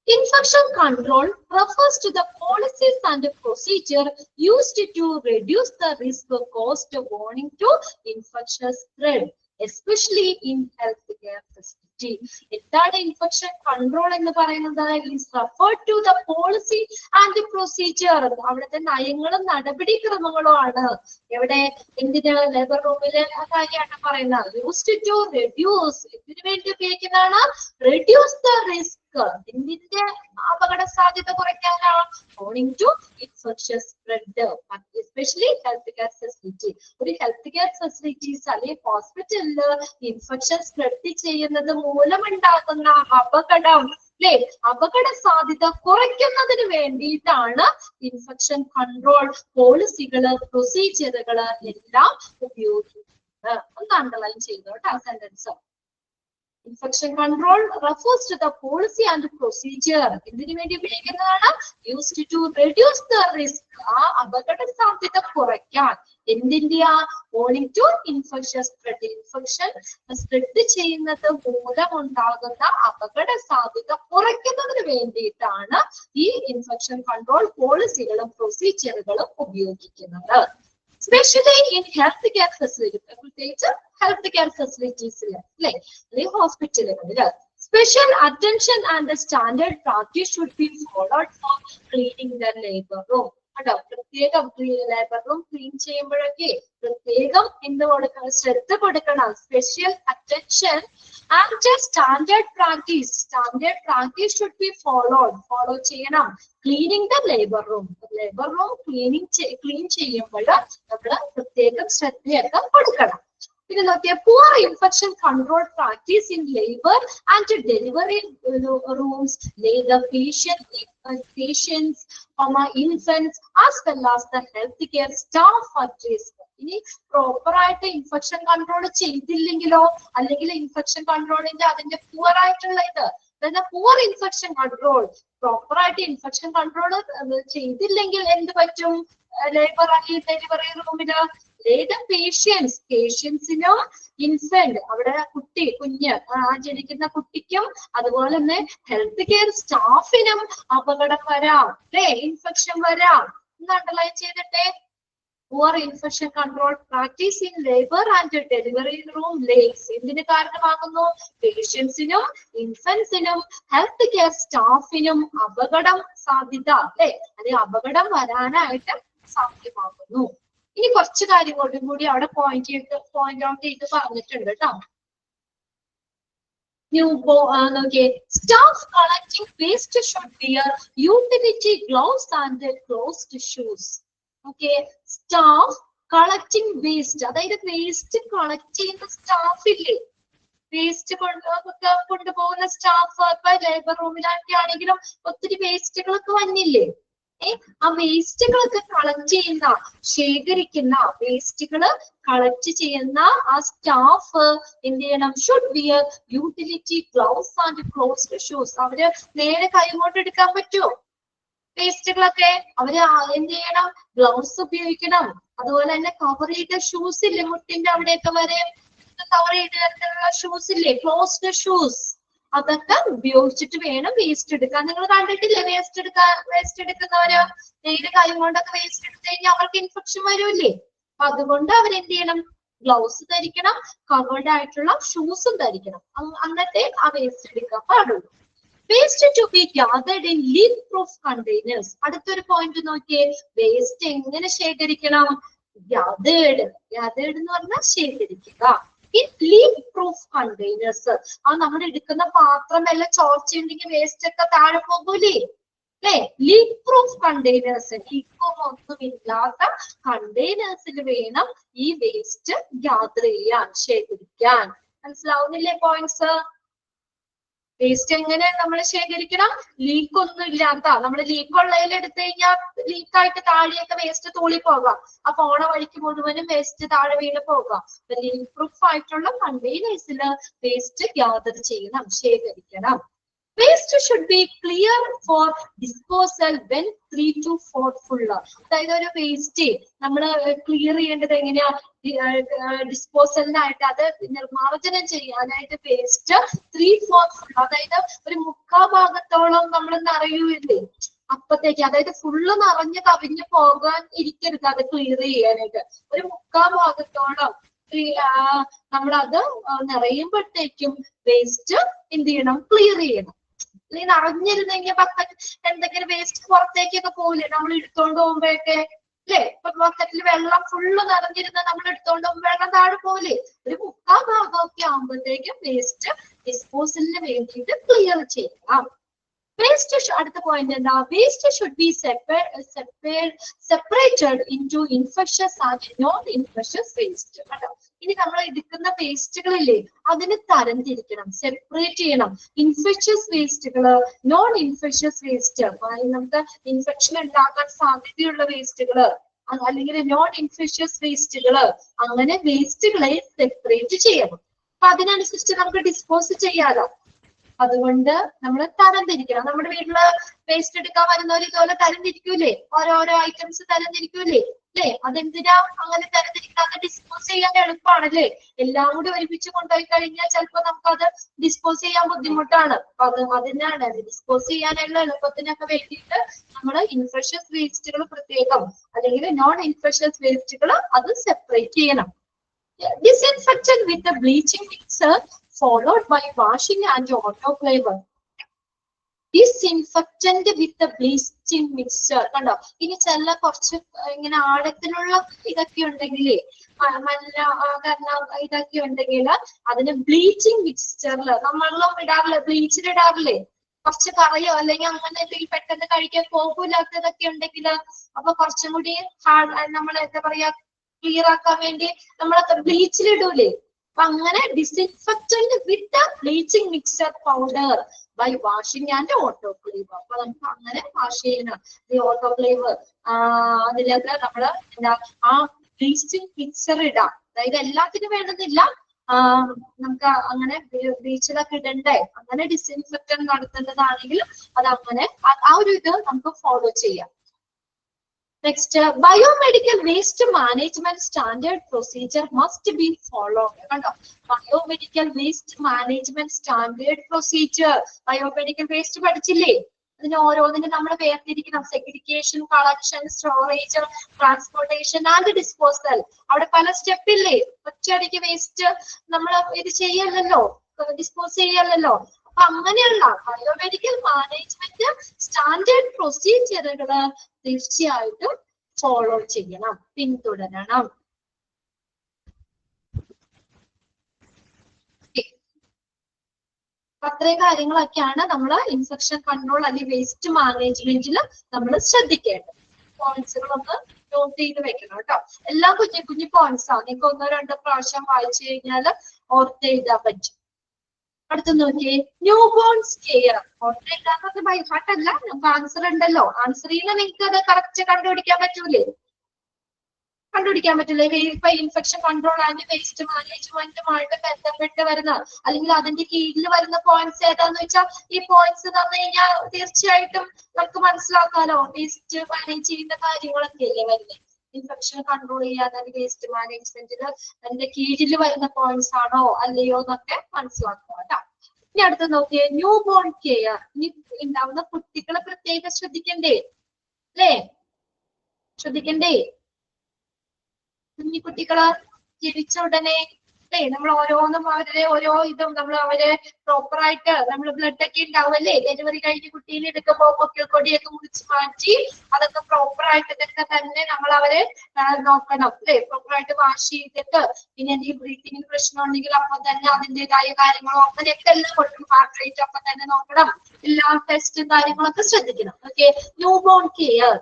Infection control refers to the policies and procedure used to reduce the risk caused owing to infectious spread, especially in healthcare facilities. എന്താണ് infection control എന്ന് പറയുന്നത്? Is referred to the policy and procedure. അവിടുത്തെ നയങ്ങളും നടപടിക്രമങ്ങളും ആണ്. എവിടെ, എന്തിന്? Labour റൂമിലെ കാര്യമാണ് പറയുന്നത്. യൂസ്ഡ് ടു റെഡ്യൂസ്, ഇതിനു വേണ്ടി ഉപയോഗിക്കുന്നതാണ് റെഡ്യൂസ് ദ റിസ്ക്. എന്തിന്റെ അപകട സാധ്യത കുറയ്ക്കാനാണ്? Owing to infectious spread, especially health care facility. ഒരു ഹെൽത്ത് കെയർ ഫെസിലിറ്റീസ് അല്ലെങ്കിൽ ഹോസ്പിറ്റലില് ഇൻഫെക്ഷൻ സ്പ്രെഡ് ചെയ്യുന്നത് മൂലമുണ്ടാകുന്ന അപകടം അല്ലെ, അപകട സാധ്യത കുറയ്ക്കുന്നതിന് വേണ്ടിയിട്ടാണ് ഇൻഫെക്ഷൻ കൺട്രോൾ പോളിസികള് പ്രൊസീജിയറുകള് എല്ലാം ഉപയോഗിക്കുന്നത്. ഒന്ന് അണ്ടർലൈൻ ചെയ്തോ കേട്ടോ sentence. Infection control refers to the policy and procedure. ഇതിനു വേണ്ടി ഉപയോഗിക്കുന്നതാണ് used to reduce the risk. ആ അപകട സാധ്യത കുറയ്ക്കാൻ. എന്തിന്റെയാ? owing to infectious spread. Infection spread ചെയ്യുന്നത് മൂലമുണ്ടാകുന്ന അപകട സാധ്യത കുറയ്ക്കുന്നതിന് വേണ്ടിയിട്ടാണ് ഈ ഇൻഫെക്ഷൻ കൺട്രോൾ പോളിസികളും പ്രൊസീജിയറുകളും ഉപയോഗിക്കുന്നത്. Especially in healthcare facilities, പ്രത്യേകിച്ച് ഹെൽത്ത് കെയർ ഫെസിലിറ്റീസില് അല്ലെ, അല്ലെങ്കിൽ ഹോസ്പിറ്റലുകളില് special attention and the standard practice should be followed for cleaning the labor room. കേട്ടോ. പ്രത്യേകം ലേബർ റൂം ക്ലീൻ ചെയ്യുമ്പോഴൊക്കെ പ്രത്യേകം എന്ത് കൊടുക്കണം, ശ്രദ്ധ കൊടുക്കണം, special attention and standard practice should be follow ചെയ്യണം. Cleaning the labour room clean ചെയ്യുമ്പോൾ നമ്മൾ പ്രത്യേകം ശ്രദ്ധയൊക്കെ കൊടുക്കണം. പിന്നെ നോക്കിയാൽ poor infection control practice in labour and delivery rooms the patients, infants as well as the healthcare staff at risk. ഇനി proper ആയിട്ട് ഇൻഫെക്ഷൻ കൺട്രോൾ ചെയ്തില്ലെങ്കിലോ, അല്ലെങ്കിൽ ഇൻഫെക്ഷൻ കൺട്രോളിന്റെ അതിന്റെ പൂർ ആയിട്ടുള്ള പൂർ ഇൻഫെക്ഷൻ കൺട്രോൾ, പ്രോപ്പർ ആയിട്ട് ഇൻഫെക്ഷൻ കൺട്രോൾ ചെയ്തില്ലെങ്കിൽ എന്ത് പറ്റും? ലേബർ അല്ലെങ്കിൽ ഡെലിവറി റൂമില് പേഷ്യൻസിനും ഇൻഫന്റ്, അവിടെ കുഞ്ഞ് ജനിക്കുന്ന കുട്ടിക്കും അതുപോലെ തന്നെ ഹെൽത്ത് കെയർ സ്റ്റാഫിനും അപകടം വരാം, അല്ലെ, ഇൻഫെക്ഷൻ വരാം. ഒന്ന് അണ്ടർലൈൻ ചെയ്തിട്ടെ. Poor infection control practice in labour and delivery room ലേക്സ് എന്തിന് കാരണമാകുന്നു? പേഷ്യൻസിനും ഇൻഫന്റ്സിനും ഹെൽത്ത് കെയർ സ്റ്റാഫിനും അപകടം സാധ്യത, അല്ലെ, അല്ലെങ്കിൽ അപകടം വരാനായിട്ട് സാധ്യമാകുന്നു. ഇനി കുറച്ച് കാര്യങ്ങളും കൂടി അവിടെ പോയിന്റ് ഔട്ട് ചെയ്ത് പറഞ്ഞിട്ടുണ്ട് കേട്ടോ. നോക്കിയേ, staff collecting waste should wear utility gloves and closed shoes. Okay, staff collecting waste, അതായത് വേസ്റ്റ് കളക്ട് ചെയ്യുന്ന സ്റ്റാഫ് ഇല്ലേ, വേസ്റ്റ് കൊണ്ടുപോകുന്ന സ്റ്റാഫ്, ഇപ്പൊ ലേബർ റൂമിലൊക്കെ ആണെങ്കിലും ഒത്തിരി വേസ്റ്റുകളൊക്കെ വന്നില്ലേ, ആ വേസ്റ്റുകളൊക്കെ കളക്ട് ചെയ്യുന്ന, ശേഖരിക്കുന്ന, വേസ്റ്റുകള് കളക്ട് ചെയ്യുന്ന ആ സ്റ്റാഫ് എന്ത് ചെയ്യണം? Should wear utility gloves and closed shoes. അവര് നേരെ കൈകൊണ്ട് എടുക്കാൻ പറ്റുമോ വേസ്റ്റുകളൊക്കെ? അവര് എന്ത് ചെയ്യണം? ഗ്ലൗസ് ഉപയോഗിക്കണം. അതുപോലെ തന്നെ കവർ ചെയ്ത ഷൂസ് ഇല്ലേ, മുട്ടിന്റെ അവിടെയൊക്കെ വരെ കവർ ചെയ്തിട്ടുള്ള ഷൂസ് ഇല്ലേ, ക്ലോസ്ഡ് ഷൂസ്, അതൊക്കെ ഉപയോഗിച്ചിട്ട് വേണം വേസ്റ്റ് എടുക്കാൻ. നിങ്ങൾ കണ്ടിട്ടില്ലേ വേസ്റ്റ് എടുക്കുന്നവര് നേരെ കൈ കൊണ്ടൊക്കെ വേസ്റ്റ് എടുത്തു കഴിഞ്ഞാൽ അവർക്ക് ഇൻഫെക്ഷൻ വരൂല്ലേ? അപ്പൊ അതുകൊണ്ട് അവരെന്ത് ചെയ്യണം? ഗ്ലൗസ് ധരിക്കണം, കവേർഡ് ആയിട്ടുള്ള ഷൂസും ധരിക്കണം. അങ്ങനത്തെ ആ വേസ്റ്റ് എടുക്കാൻ പാടുള്ളൂ. Waste to be gathered in leak proof containers. അടുത്തൊരു പോയിന്റ് നോക്കിയേ, വേസ്റ്റ് എങ്ങനെ ശേഖരിക്കണം? ഗ്യാതേർഡ് എന്ന് പറഞ്ഞാൽ ശേഖരിക്കുക. ലീക്ക് പ്രൂഫ് കണ്ടെയ്നേഴ്സ്, ആ നമ്മൾ എടുക്കുന്ന പാത്രം എല്ലാം ചോർച്ചയുണ്ടെങ്കിൽ വേസ്റ്റ് ഒക്കെ താഴെ പോകൂലേ, അല്ലെ? ലീക്ക് പ്രൂഫ് കണ്ടെയ്നേഴ്സ്, ലീക്കും ഒന്നുമില്ലാത്ത കണ്ടെയ്നേഴ്സിൽ വേണം ഈ വേസ്റ്റ് ഗ്യാദർ ചെയ്യാൻ, ശേഖരിക്കാൻ. മനസ്സിലാവുന്നില്ലേ പോയിന്റ്സ്? വേസ്റ്റ് എങ്ങനെ നമ്മൾ ശേഖരിക്കണം? ലീക്ക് ഒന്നും ഇല്ലാത്ത, നമ്മൾ ലീക്ക് ഉള്ളതിൽ എടുത്തു കഴിഞ്ഞാൽ ലീക്കായിട്ട് താഴെയൊക്കെ വേസ്റ്റ് തൂളി പോകാം, ആ പോണ വഴിക്ക് മുഴുവനും വേസ്റ്റ് താഴെ വീണ് പോകാം. ലീക്ക് പ്രൂഫ് ആയിട്ടുള്ള കണ്ടെയ്നേഴ്സിൽ വേസ്റ്റ് ഗ്യാദർ ചെയ്യണം, ശേഖരിക്കണം. Waste should be clear for disposal when 3 to 4 full. അതായത് ഒരു വേസ്റ്റ് നമ്മൾ ക്ലിയർ ചെയ്യേണ്ടത് എങ്ങനെയാ? ഡിസ്പോസലിനായിട്ട്, അത് നിർമ്മാർജ്ജനം ചെയ്യാനായിട്ട് വേസ്റ്റ് 3/4 full, അതായത് ഒരു 3/4 ഭാഗത്തോളം നമ്മൾ നിറയൂല്ലേ അപ്പത്തേക്ക്, അതായത് ഫുള്ള് നിറഞ്ഞ് കവിഞ്ഞു പോകാൻ ഇരിക്കരുത്. അത് ക്ലിയർ ചെയ്യാനായിട്ട് ഒരു 3/4 ഭാഗത്തോളം നമ്മളത് നിറയുമ്പോഴത്തേക്കും വേസ്റ്റ് എന്ത് ചെയ്യണം? ക്ലിയർ ചെയ്യണം. അല്ലെങ്കിൽ നിറഞ്ഞിരുന്നെങ്കിൽ ബക്കറ്റ് എന്തെങ്കിലും വേസ്റ്റ് പുറത്തേക്കൊക്കെ പോകില്ലേ നമ്മൾ എടുത്തോണ്ട് പോകുമ്പോഴൊക്കെ, അല്ലെ? ഇപ്പൊ ബക്കറ്റിൽ വെള്ളം ഫുള്ള് നിറഞ്ഞിരുന്ന നമ്മൾ എടുത്തോണ്ട് പോകുമ്പോൾ വെള്ളം താഴെ പോകില്ലേ? ഒരു 3/4 ഭാഗമൊക്കെ ആകുമ്പോഴത്തേക്കും വേസ്റ്റ് ഡിസ്പോസലിന് വേണ്ടിയിട്ട് ക്ലിയർ ചെയ്യാം. വേസ്റ്റ്, അടുത്ത പോയിന്റ് എന്താ? Waste should B separated into infectious and non infectious waste. കേട്ടോ, ഇനി നമ്മൾ എടുക്കുന്ന വേസ്റ്റുകളില്ലേ അതിന് തരംതിരിക്കണം, സെപ്പറേറ്റ് ചെയ്യണം. ഇൻഫെഷ്യസ് വേസ്റ്റുകള്, നോൺ ഇൻഫെഷ്യസ് വേസ്റ്റ്, നമുക്ക് ഇൻഫെക്ഷൻ ഉണ്ടാക്കാൻ സാധ്യതയുള്ള വേസ്റ്റുകള്, അല്ലെങ്കിൽ നോൺ ഇൻഫെഷ്യസ് വേസ്റ്റുകള്, അങ്ങനെ വേസ്റ്റുകളെ സെപ്പറേറ്റ് ചെയ്യണം. അപ്പൊ അതിനനുസരിച്ച് നമുക്ക് ഡിസ്പോസ് ചെയ്യാലോ. അതുകൊണ്ട് നമ്മൾ തരംതിരിക്കണം. നമ്മുടെ വീട്ടില് വേസ്റ്റ് എടുക്കാൻ വരുന്നവർ ഇതുപോലെ തരംതിരിക്കൂലേ, ഓരോരോ ഐറ്റംസ് തരംതിരിക്കൂലേ, അല്ലെ? അതെന്തിനാ അങ്ങനെ തരംതിരിക്കാതെ? ഡിസ്പോസ് ചെയ്യാൻ എളുപ്പമാണല്ലേ? എല്ലാം കൂടി ഒരുമിച്ച് കൊണ്ടുപോയി കഴിഞ്ഞാൽ ചിലപ്പോൾ നമുക്കത് ഡിസ്പോസ് ചെയ്യാൻ ബുദ്ധിമുട്ടാണ്. അതിനാണ് ഡിസ്പോസ് ചെയ്യാനുള്ള എളുപ്പത്തിനൊക്കെ വേണ്ടിയിട്ട് നമ്മൾ ഇൻഫെഷ്യസ് വേസ്റ്റുകൾ പ്രത്യേകം, അല്ലെങ്കിൽ നോൺ ഇൻഫെഷ്യസ് വേസ്റ്റുകൾ അത് സെപ്പറേറ്റ് ചെയ്യണം. Disinfectant with the bleaching mixer followed by washing and autoclaver. Disinfectant with bleaching mixture. കണ്ടോ, ഇനി ചില കുറച്ച് ഇങ്ങനെ ആഴത്തിലുള്ള ഇതൊക്കെ ഉണ്ടെങ്കിലേ മല്ല കാരണം ഇതൊക്കെ ഉണ്ടെങ്കിൽ അതിന് ബ്ലീച്ചിങ് മിക്സ്ചറിൽ നമ്മളും ഇടാറില്ലേ, ബ്ലീച്ചിൽ ഇടാറില്ലേ, കുറച്ച് കറിയോ അല്ലെങ്കിൽ അങ്ങനെ എന്തെങ്കിലും പെട്ടെന്ന് കഴിക്കാൻ പോകില്ലാത്തതൊക്കെ ഉണ്ടെങ്കിൽ അപ്പൊ കുറച്ചും കൂടി നമ്മൾ എന്താ പറയാ ക്ലിയർ ആക്കാൻ വേണ്ടി നമ്മളൊക്കെ ബ്ലീച്ചിൽ ഇടൂലേ. അപ്പൊ അങ്ങനെ disinfectant with bleaching mixture powder by washing and autoclave. അപ്പൊ നമുക്ക് അങ്ങനെ വാഷ് ചെയ്യണം. ഈ ഓട്ടോക്ലേവ് അതിലൊക്കെ നമ്മള് എന്താ ആ ബ്ലീച്ചിങ് മിക്സ്ചർ ഇടാം. അതായത് എല്ലാത്തിനും വേണമെന്നില്ല, നമുക്ക് അങ്ങനെ ബ്ലീച്ചിലൊക്കെ ഇടണ്ടേ, അങ്ങനെ ഡിസ്ഇൻഫെക്ഷൻ നടത്തേണ്ടതാണെങ്കിൽ അത് അങ്ങനെ ആ ഒരു ഇത് നമുക്ക് ഫോളോ ചെയ്യാം. Next, biomedical waste management standard procedure must be followed. കണ്ടോ, biomedical waste management standard procedure. Biomedical waste പഠിച്ചില്ലേ, അതിന് ഓരോന്നിനും നമ്മൾ വേർതിരിക്കണം. Segregation, collection, storage, transportation and disposal. അവിടെ പല സ്റ്റെപ്പ് ഇല്ലേ, ഒറ്റയടിക്ക് വേസ്റ്റ് നമ്മൾ ഇത് ചെയ്യല്ലോ, ഡിസ്പോസ് ചെയ്യല്ലോ. അപ്പൊ അങ്ങനെയുള്ള ബയോമെഡിക്കൽ മാനേജ്മെന്റ് സ്റ്റാൻഡേർഡ് പ്രൊസീജിയറുകള് തീർച്ചയായിട്ടും ഫോളോ ചെയ്യണം, പിന്തുടരണം. അത്രയും കാര്യങ്ങളൊക്കെയാണ് നമ്മൾ ഇൻഫെക്ഷൻ കൺട്രോൾ അല്ലെങ്കിൽ വേസ്റ്റ് മാനേജ്മെന്റിൽ നമ്മൾ ശ്രദ്ധിക്കേണ്ടത്. പോയിന്റ്സുകളൊന്ന് നോട്ട് ചെയ്ത് വെക്കണം കേട്ടോ. എല്ലാം കുഞ്ഞു കുഞ്ഞു പോയിന്റ്സ് ആണ്, നിങ്ങൾക്ക് ഒന്നോ രണ്ടോ പ്രാവശ്യം വായിച്ചു കഴിഞ്ഞാൽ ഓർത്ത് എഴുതാൻ പറ്റും. അടുത്ത് നോക്കിയേ, ന്യൂ ബോൺസ് കെയർ. ഓർത്ത് എഴുതാന്നത് ബൈ ഹാർട്ട് അല്ല, നമുക്ക് ആൻസർ ഉണ്ടല്ലോ. ആൻസറിൽ നിങ്ങൾക്ക് അത് കറക്റ്റ് കണ്ടുപിടിക്കാൻ പറ്റൂലേ, കണ്ടുപിടിക്കാൻ പറ്റില്ല. ഇപ്പൊ ഇൻഫെക്ഷൻ കൺട്രോൾ ആൻഡ് വേസ്റ്റ് മാനേജ്മെന്റുമായിട്ട് ബന്ധപ്പെട്ട് വരുന്ന അല്ലെങ്കിൽ അതിന്റെ കീഴിൽ വരുന്ന പോയിന്റ്സ് ഏതാന്ന് വെച്ചാൽ ഈ പോയിന്റ്സ് തന്നു കഴിഞ്ഞാൽ തീർച്ചയായിട്ടും നമുക്ക് മനസ്സിലാക്കാലോ വേസ്റ്റ് മാനേജ് ചെയ്യുന്ന കാര്യങ്ങളൊക്കെ അല്ലേ വരുന്നത്. ഇൻഫെക്ഷൻ കൺട്രോൾ ചെയ്യാൻ വേസ്റ്റ് മാനേജ്മെന്റിന് അതിന്റെ കീഴിൽ വരുന്ന പോയിന്റ്സ് ആണോ അല്ലയോ എന്നൊക്കെ മനസ്സിലാക്കുക കേട്ടോ. ഇനി അടുത്ത് നോക്കിയേ, ന്യൂ ബോൺ കെയർ. ഇനി ഉണ്ടാവുന്ന കുട്ടികളെ പ്രത്യേകം ശ്രദ്ധിക്കണ്ടേ അല്ലേ, ശ്രദ്ധിക്കണ്ടേ. കുഞ്ഞിക്കുട്ടികള് ജനിച്ച ഉടനെ നമ്മൾ ഓരോന്നും അവരുടെ ഓരോ ഇതും നമ്മൾ അവരെ പ്രോപ്പറായിട്ട് നമ്മൾ ബ്ലഡ് ഒക്കെ ഉണ്ടാവുമല്ലേ, ഡെലിവറി കഴിഞ്ഞ് കുട്ടീനെ എടുക്കുമ്പോൾ പൊക്കിൾക്കൊടിയൊക്കെ മുറിച്ച് മാറ്റി അതൊക്കെ പ്രോപ്പറായിട്ട് ഇതൊക്കെ തന്നെ നമ്മൾ അവരെ നോക്കണം അല്ലേ, പ്രോപ്പറായിട്ട് വാഷ് ചെയ്തിട്ട്. പിന്നെ എന്തെങ്കിലും ബ്രീത്തിങ്ങിന് പ്രശ്നം ഉണ്ടെങ്കിൽ അപ്പൊ തന്നെ അതിൻ്റെതായ കാര്യങ്ങളോ അങ്ങനെയൊക്കെ എല്ലാം കൊടുക്കണം. ഹാർട്ട് റേറ്റ് അപ്പൊ തന്നെ നോക്കണം, എല്ലാ ടെസ്റ്റും കാര്യങ്ങളൊക്കെ ശ്രദ്ധിക്കണം. Okay, new born care.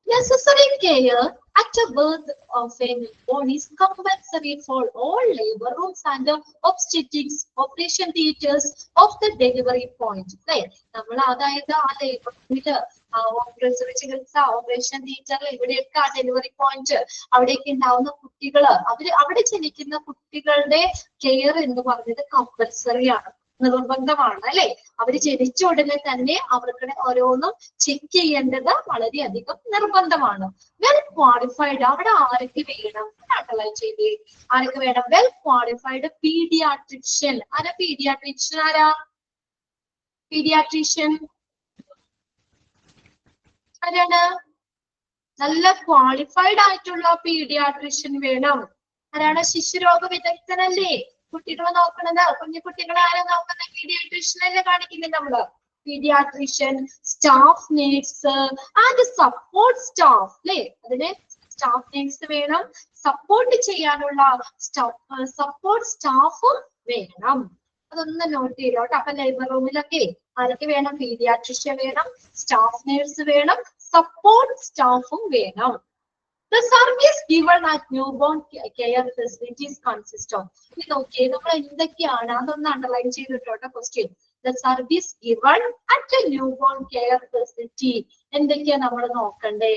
Necessary care at the birth of a newborn is compulsory for all labor rooms and obstetrics operation theaters of the delivery point. നമ്മൾ അതായത് ആ ലേബർ റൂമില് ചികിത്സ ഓപ്പറേഷൻ തിയേറ്ററിൽ ഇവിടെയൊക്കെ ആ ഡെലിവറി പോയിന്റ് അവിടേക്ക് ഉണ്ടാവുന്ന കുട്ടികള് അവിടെ ജനിക്കുന്ന കുട്ടികളുടെ കെയർ എന്ന് പറഞ്ഞത് കമ്പൽസറി ആണ്, നിർബന്ധമാണ് അല്ലെ. അവര് ജനിച്ച ഉടനെ തന്നെ അവർക്ക് ഓരോന്നും ചെക്ക് ചെയ്യേണ്ടത് വളരെയധികം നിർബന്ധമാണ്. വെൽ ക്വാളിഫൈഡ്, അവിടെ ആരൊക്കെ വേണം ചെയ്തേ, ആരൊക്കെ വേണം? Well qualified paediatrician. ആരാ പീഡിയാട്രിഷ്യൻ? ആരാ പീഡിയാട്രിഷ്യൻ? ആരാണ്? നല്ല ക്വാളിഫൈഡ് ആയിട്ടുള്ള പീഡിയാട്രിഷ്യൻ വേണം. ആരാണ്? ശിശുരോഗ വിദഗ്ധനല്ലേ കുട്ടികളെ നോക്കണത്. കുഞ്ഞു കുട്ടികളെ ആരാ നോക്കുന്നത്? പീഡിയാട്രിഷ്യനല്ലേ കാണിക്കുന്നത് നമ്മള്. Paediatrician, staff nurse and support staff അല്ലേ. അതിന് സ്റ്റാഫ് നേഴ്സ് വേണം, സപ്പോർട്ട് ചെയ്യാനുള്ള സപ്പോർട്ട് സ്റ്റാഫും വേണം. അതൊന്ന് നോട്ട് ചെയ്തോട്ടെ. അപ്പൊ ലേബർ റൂമിലൊക്കെ ആരൊക്കെ വേണം? പീഡിയാട്രിഷ്യൻ വേണം, സ്റ്റാഫ് നേഴ്സ് വേണം, സപ്പോർട്ട് സ്റ്റാഫും വേണം. The service given at newborn care facilities consist of. ഇത് നോക്കിയേ, നമ്മൾ എന്തൊക്കെയാണ് അതൊന്ന് അണ്ടർലൈൻ ചെയ്തിട്ടോട്ടെ question. The service given at a newborn care facility. എന്തൊക്കെയാ നമ്മൾ നോക്കണ്ടേ?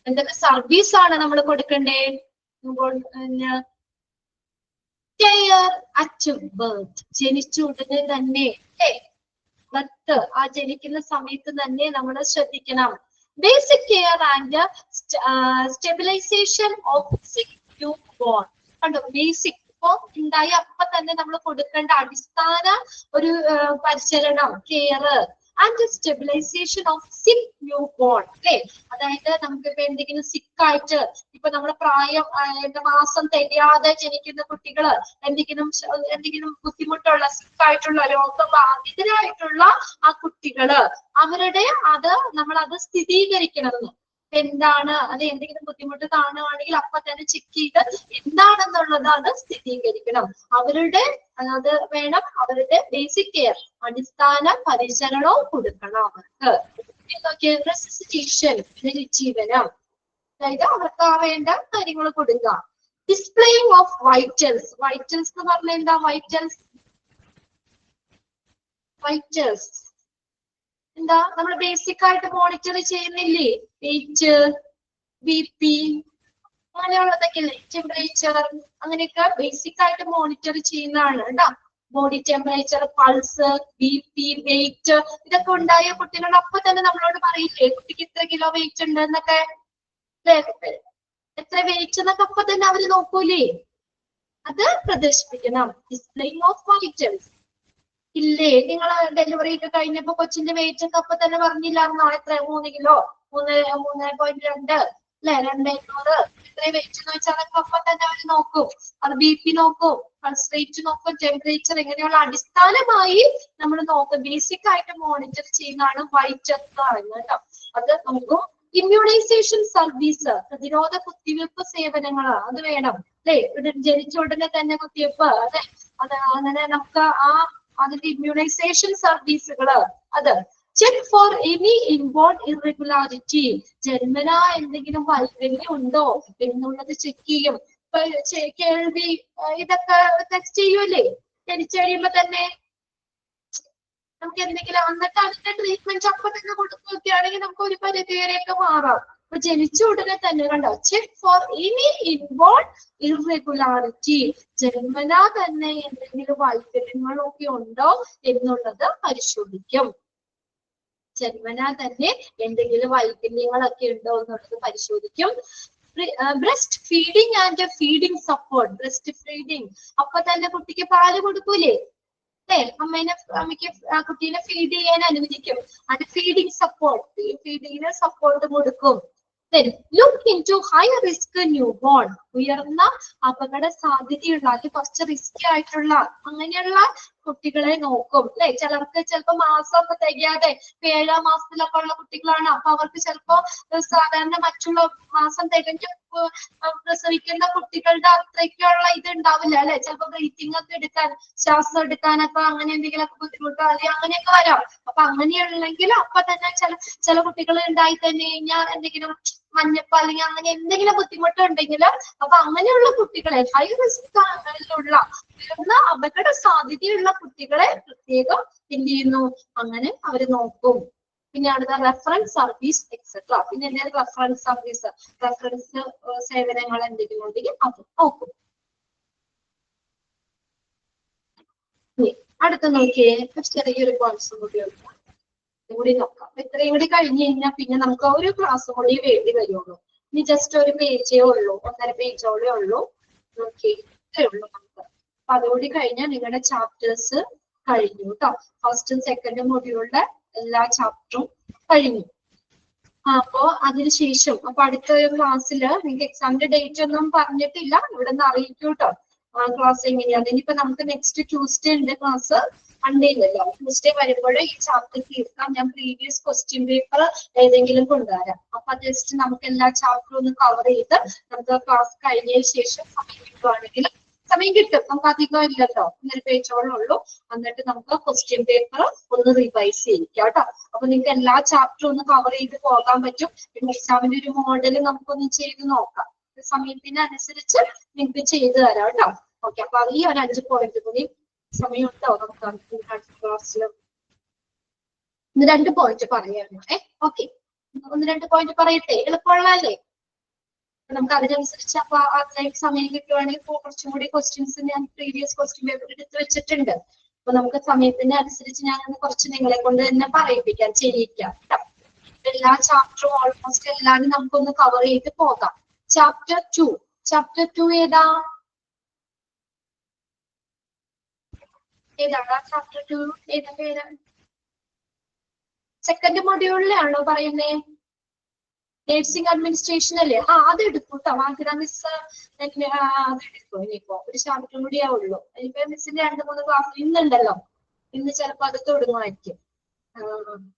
എന്തൊക്കെ സർവീസ് ആണ് നമ്മൾ കൊടുക്കണ്ടേ? കെയർ അറ്റ് ബർത്ത്, ജനിച്ച ഉടനെ തന്നെ ബർത്ത് ആ ജനിക്കുന്ന സമയത്ത് തന്നെ നമ്മൾ ശ്രദ്ധിക്കണം. Basic care and stabilization of sick newborn. കണ്ടോ, ബേസിക് ഇപ്പൊ ഉണ്ടായി അപ്പൊ തന്നെ നമ്മൾ കൊടുക്കേണ്ട അടിസ്ഥാന ഒരു പരിചരണം, കെയർ, ആൻഡ് സ്റ്റെബിലൈസേഷൻ ഓഫ് സിക്ക് ന്യൂ ബോൺ അല്ലെ. അതായത് നമുക്കിപ്പോ എന്തെങ്കിലും സിക്കായിട്ട് ഇപ്പൊ നമ്മുടെ പ്രായം മാസം തികയാതെ ജനിക്കുന്ന കുട്ടികള് എന്തെങ്കിലും ബുദ്ധിമുട്ടുള്ള സിക്കായിട്ടുള്ള രോഗബാധിതരായിട്ടുള്ള ആ കുട്ടികള് അവരുടെ നമ്മൾ അത് സ്ഥിരീകരിക്കണമെന്ന്. എന്താണ് അത് എന്തെങ്കിലും ബുദ്ധിമുട്ട് കാണുകയാണെങ്കിൽ അപ്പൊ തന്നെ ചെക്ക് ചെയ്ത് എന്താണെന്നുള്ളത് അത് സ്ഥിരീകരിക്കണം. അത് വേണം. അവരുടെ ബേസിക് കെയർ അടിസ്ഥാന പരിചരണവും കൊടുക്കണം അവർക്ക്. റെസിസിറ്റേഷൻ പുനരുജ്ജീവനം, അതായത് അവർക്ക് വേണ്ട കാര്യങ്ങൾ കൊടുക്കുക. Displaying of vitals. വൈറ്റൽസ് എന്ന് പറഞ്ഞാൽ എന്താ? വൈറ്റൽസ് എന്താ? നമ്മൾ ബേസിക് ആയിട്ട് മോണിറ്റർ ചെയ്യുന്നില്ലേ? വെയിറ്റ്, BP അങ്ങനെയുള്ളതൊക്കെ അല്ലേ? ടെമ്പറേച്ചർ അങ്ങനെയൊക്കെ ബേസിക് ആയിട്ട് മോണിറ്റർ ചെയ്യുന്നതാണ് കേട്ടോ. Body temperature, pulse, BP, weight ഇതൊക്കെ ഉണ്ടായ കുട്ടികൾ അപ്പൊ തന്നെ നമ്മളോട് പറയില്ലേ കുട്ടിക്ക് ഇത്ര കിലോ വെയിറ്റ് ഉണ്ട് എന്നൊക്കെ, എത്ര വെയിറ്റ് എന്നൊക്കെ അപ്പൊ തന്നെ അവര് നോക്കൂലേ? അത് പ്രദർശിപ്പിക്കണം. Displaying of vitals. ഇല്ലേ, നിങ്ങൾ ഡെലിവറി ഒക്കെ കഴിഞ്ഞപ്പോ കൊച്ചിന്റെ വെയിറ്റ് ഒക്കെ അപ്പൊ തന്നെ പറഞ്ഞില്ലായിരുന്നോ? എത്ര? 3 കിലോ, 3.2 അല്ലെ, 200 എത്ര വെയിറ്റ് എന്ന് വെച്ചാൽ അതൊക്കെ അപ്പൊ തന്നെ അവർ നോക്കും. അത് BP നോക്കും, പൾസ് റേറ്റ് നോക്കും, ടെമ്പറേച്ചർ ഇങ്ങനെയുള്ള അടിസ്ഥാനമായി നമ്മൾ നോക്കും. ബേസിക് ആയിട്ട് മോണിറ്റർ ചെയ്യുന്നതാണ് വൈറ്റൽ എന്ന് പറയുന്നത് കേട്ടോ. അത് നോക്കും. ഇമ്മ്യൂണൈസേഷൻ സർവീസ്, പ്രതിരോധ കുത്തിവെപ്പ് സേവനങ്ങൾ അത് വേണം അല്ലെ. ജനിച്ച ഉടനെ തന്നെ കുത്തിവെപ്പ്, അത് അങ്ങനെ നമുക്ക് അതിന്റെ ഇമ്മ്യൂണൈസേഷൻ സർവീസുകള് അത്. ചെക്ക് ഫോർ എനി ഇൻബോർൺ ഇറഗുലാരിറ്റി, ജന്മനാ എന്തെങ്കിലും വൈകല്യം ഉണ്ടോ എന്നുള്ളത് ചെക്ക് ചെയ്യും. ഇപ്പൊ കേൾവി ഇതൊക്കെ ടെസ്റ്റ് ചെയ്യൂലേ ജനിച്ചു കഴിയുമ്പോ തന്നെ. നമുക്ക് എന്തെങ്കിലും എന്നിട്ട് അതിന്റെ ട്രീറ്റ്മെന്റ് അപ്പൊ തന്നെ കൊടുക്കുകയാണെങ്കിൽ നമുക്ക് ഒരു പരിധി വരെയൊക്കെ മാറാം. അപ്പൊ ജനിച്ച ഉടനെ തന്നെ കണ്ടോ, ചെക്ക് ഫോർ എനി ഇൻബോർൺ ഇറഗുലാരിറ്റി, ജന്മനാ തന്നെ എന്തെങ്കിലും വൈകല്യങ്ങളൊക്കെ ഉണ്ടോ എന്നുള്ളത് പരിശോധിക്കും. ജന്മനാ തന്നെ എന്തെങ്കിലും വൈകല്യങ്ങളൊക്കെ ഉണ്ടോ എന്നുള്ളത് പരിശോധിക്കും. Breast feeding and feeding support. Breast feeding അപ്പൊ തന്നെ കുട്ടിക്ക് പാല് കൊടുക്കൂലേ അല്ലെ? അമ്മയ്ക്ക് കുട്ടീനെ ഫീഡ് ചെയ്യാൻ അനുവദിക്കും. അത് ഫീഡിങ് സപ്പോർട്ട്, ഫീഡിങ്ങിന് സപ്പോർട്ട് കൊടുക്കും. Look into high risk new born, ഉയർന്ന അപകട സാധ്യതയുള്ള അത് കുറച്ച് റിസ്കി ആയിട്ടുള്ള അങ്ങനെയുള്ള കുട്ടികളെ നോക്കും അല്ലെ. ചിലർക്ക് ചിലപ്പോ മാസം തികയാതെ 7-ാം മാസത്തിലൊക്കെ ഉള്ള കുട്ടികളാണ്. അപ്പൊ അവർക്ക് ചിലപ്പോ സാധാരണ മറ്റുള്ള മാസം തികഞ്ഞ് പ്രസവിക്കുന്ന കുട്ടികളുടെ അത്രയ്ക്കുള്ള ഇത് ഉണ്ടാവില്ല അല്ലെ. ചിലപ്പോ ബ്രീത്തിങ് ഒക്കെ എടുക്കാൻ, ശ്വാസം എടുക്കാനൊക്കെ അങ്ങനെ എന്തെങ്കിലുമൊക്കെ ബുദ്ധിമുട്ടോ അല്ലെങ്കിൽ അങ്ങനെയൊക്കെ വരാം. അപ്പൊ അങ്ങനെയുള്ളെങ്കിൽ അപ്പൊ തന്നെ ചില കുട്ടികൾ ഉണ്ടായി തന്നെ കഴിഞ്ഞാൽ എന്തെങ്കിലും മഞ്ഞപ്പ് അല്ലെങ്കിൽ അങ്ങനെ എന്തെങ്കിലും ബുദ്ധിമുട്ടുണ്ടെങ്കിൽ അപ്പൊ അങ്ങനെയുള്ള കുട്ടികളെ, ഹൈ റിസ്ക് ഉള്ള ഉയർന്ന അപകട സാധ്യതയുള്ള കുട്ടികളെ പ്രത്യേകം എന്ത് ചെയ്യുന്നു, അങ്ങനെ അവര് നോക്കും. പിന്നെ അടുത്ത റെഫറൻസ് സർവീസ് എക്സെട്ര. പിന്നെ എന്തെങ്കിലും റെഫറൻസ് സർവീസ്, റെഫറൻസ് സേവനങ്ങൾ എന്തെങ്കിലും ഉണ്ടെങ്കിൽ അത് നോക്കും. അടുത്ത നോക്കിയേ, ചെറിയൊരു കൂടി നോക്കാം. ഇത്രയും കൂടി കഴിഞ്ഞ് കഴിഞ്ഞാൽ പിന്നെ നമുക്ക് ഒരു ക്ലാസ് കൂടി വേണ്ടി വരുള്ളൂ. ഇനി ജസ്റ്റ് ഒരു പേജേ ഉള്ളൂ, 1.5 പേജോളേ ഉള്ളൂ. ഓക്കെ, ഇത്രേ ഉള്ളൂ നമുക്ക്. അപ്പൊ അതുകൂടി കഴിഞ്ഞാൽ നിങ്ങളുടെ ചാപ്റ്റേഴ്സ് കഴിഞ്ഞു കേട്ടോ. ഫസ്റ്റും സെക്കൻഡും മൊഡ്യൂളിന്റെ എല്ലാ ചാപ്റ്ററും കഴിഞ്ഞു. അപ്പോ അതിനുശേഷം അപ്പൊ അടുത്ത ക്ലാസ്സിൽ നിങ്ങൾക്ക് എക്സാമിന്റെ ഡേറ്റ് ഒന്നും പറഞ്ഞിട്ടില്ല, ഇവിടെ നിന്ന് അറിയിക്കൂ കേട്ടോ. ക്ലാസ് എങ്ങനെയാണ്. ഇനിയിപ്പോ നമുക്ക് നെക്സ്റ്റ് ട്യൂസ്ഡേ ഉണ്ട് ക്ലാസ്. മൺഡേ ഇല്ലല്ലോ, ട്യൂസ്ഡേ വരുമ്പോൾ ഈ ചാപ്റ്റർ തീർക്കാം. ഞാൻ പ്രീവിയസ് ക്വസ്റ്റ്യൻ പേപ്പർ ഏതെങ്കിലും കൊണ്ടുവരാം. അപ്പൊ ജസ്റ്റ് നമുക്ക് എല്ലാ ചാപ്റ്ററും ഒന്ന് കവർ ചെയ്ത് നമുക്ക് ക്ലാസ് കഴിഞ്ഞതിന് ശേഷം സമയം കിട്ടുവാണെങ്കിൽ, സമയം കിട്ടും, നമുക്ക് അധികം ഇല്ലല്ലോ, 1.5 പേജോളം ഉള്ളൂ. എന്നിട്ട് നമുക്ക് ക്വസ്റ്റ്യൻ പേപ്പർ ഒന്ന് റിവൈസ് ചെയ്യിക്കാം കേട്ടോ. അപ്പൊ നിങ്ങൾക്ക് എല്ലാ ചാപ്റ്ററും ഒന്ന് കവർ ചെയ്ത് പോകാൻ പറ്റും. പിന്നെ എക്സാമിന്റെ ഒരു മോഡൽ നമുക്കൊന്ന് ചെയ്ത് നോക്കാം. സമയത്തിനനുസരിച്ച് നിങ്ങൾക്ക് ചെയ്തു തരാം കേട്ടോ. ഓക്കെ, അപ്പൊ ഈ ഒരു 5 പോയിന്റ് കൂടി സമയമുണ്ടോ നമുക്ക് അടുത്ത ക്ലാസ്സിൽ? 1-2 പോയിന്റ് പറയാമോ? ഓക്കെ, 1-2 പോയിന്റ് പറയട്ടെ, എളുപ്പമുള്ളതല്ലേ? നമുക്ക് അതിനനുസരിച്ച് അപ്പൊ അത്രയും സമയം കിട്ടുവാണെങ്കിൽ കുറച്ചും കൂടി ക്വസ്റ്റ്യൻസ് ഞാൻ പ്രീവിയസ് ക്വസ്റ്റ്യൻ പേപ്പർ എടുത്ത് വെച്ചിട്ടുണ്ട്. അപ്പൊ നമുക്ക് സമയത്തിന് അനുസരിച്ച് ഞാൻ കുറച്ച് നിങ്ങളെ കൊണ്ട് തന്നെ പറയിപ്പിക്കാം, ചെയ്യിക്കാം. എല്ലാ ചാപ്റ്ററും ഓൾമോസ്റ്റ് എല്ലാവരും നമുക്കൊന്ന് കവർ ചെയ്ത് പോകാം. ചാപ്റ്റർ 2 ഏതാ? ഏതാണ് ചാപ്റ്റർ 2? ഏതാ പേര്? സെക്കൻഡ് മൊഡ്യൂളിലാണോ പറയുന്നേ? നേഴ്സിംഗ് അഡ്മിനിസ്ട്രേഷൻ അല്ലേ? അത് എടുക്കും കേട്ടോ. വാഗ്ദ മിസ് അതെടുക്കും. ഇനിയിപ്പോ ഒരു ചാപ്റ്റർ കൂടിയേ ഉള്ളൂ. ഇനിയിപ്പോ മിസ്സിന്റെ 2-3 ക്ലാസ് ഇന്നുണ്ടല്ലോ. ഇന്ന് ചിലപ്പോ അത് തുടങ്ങുമായിരിക്കും.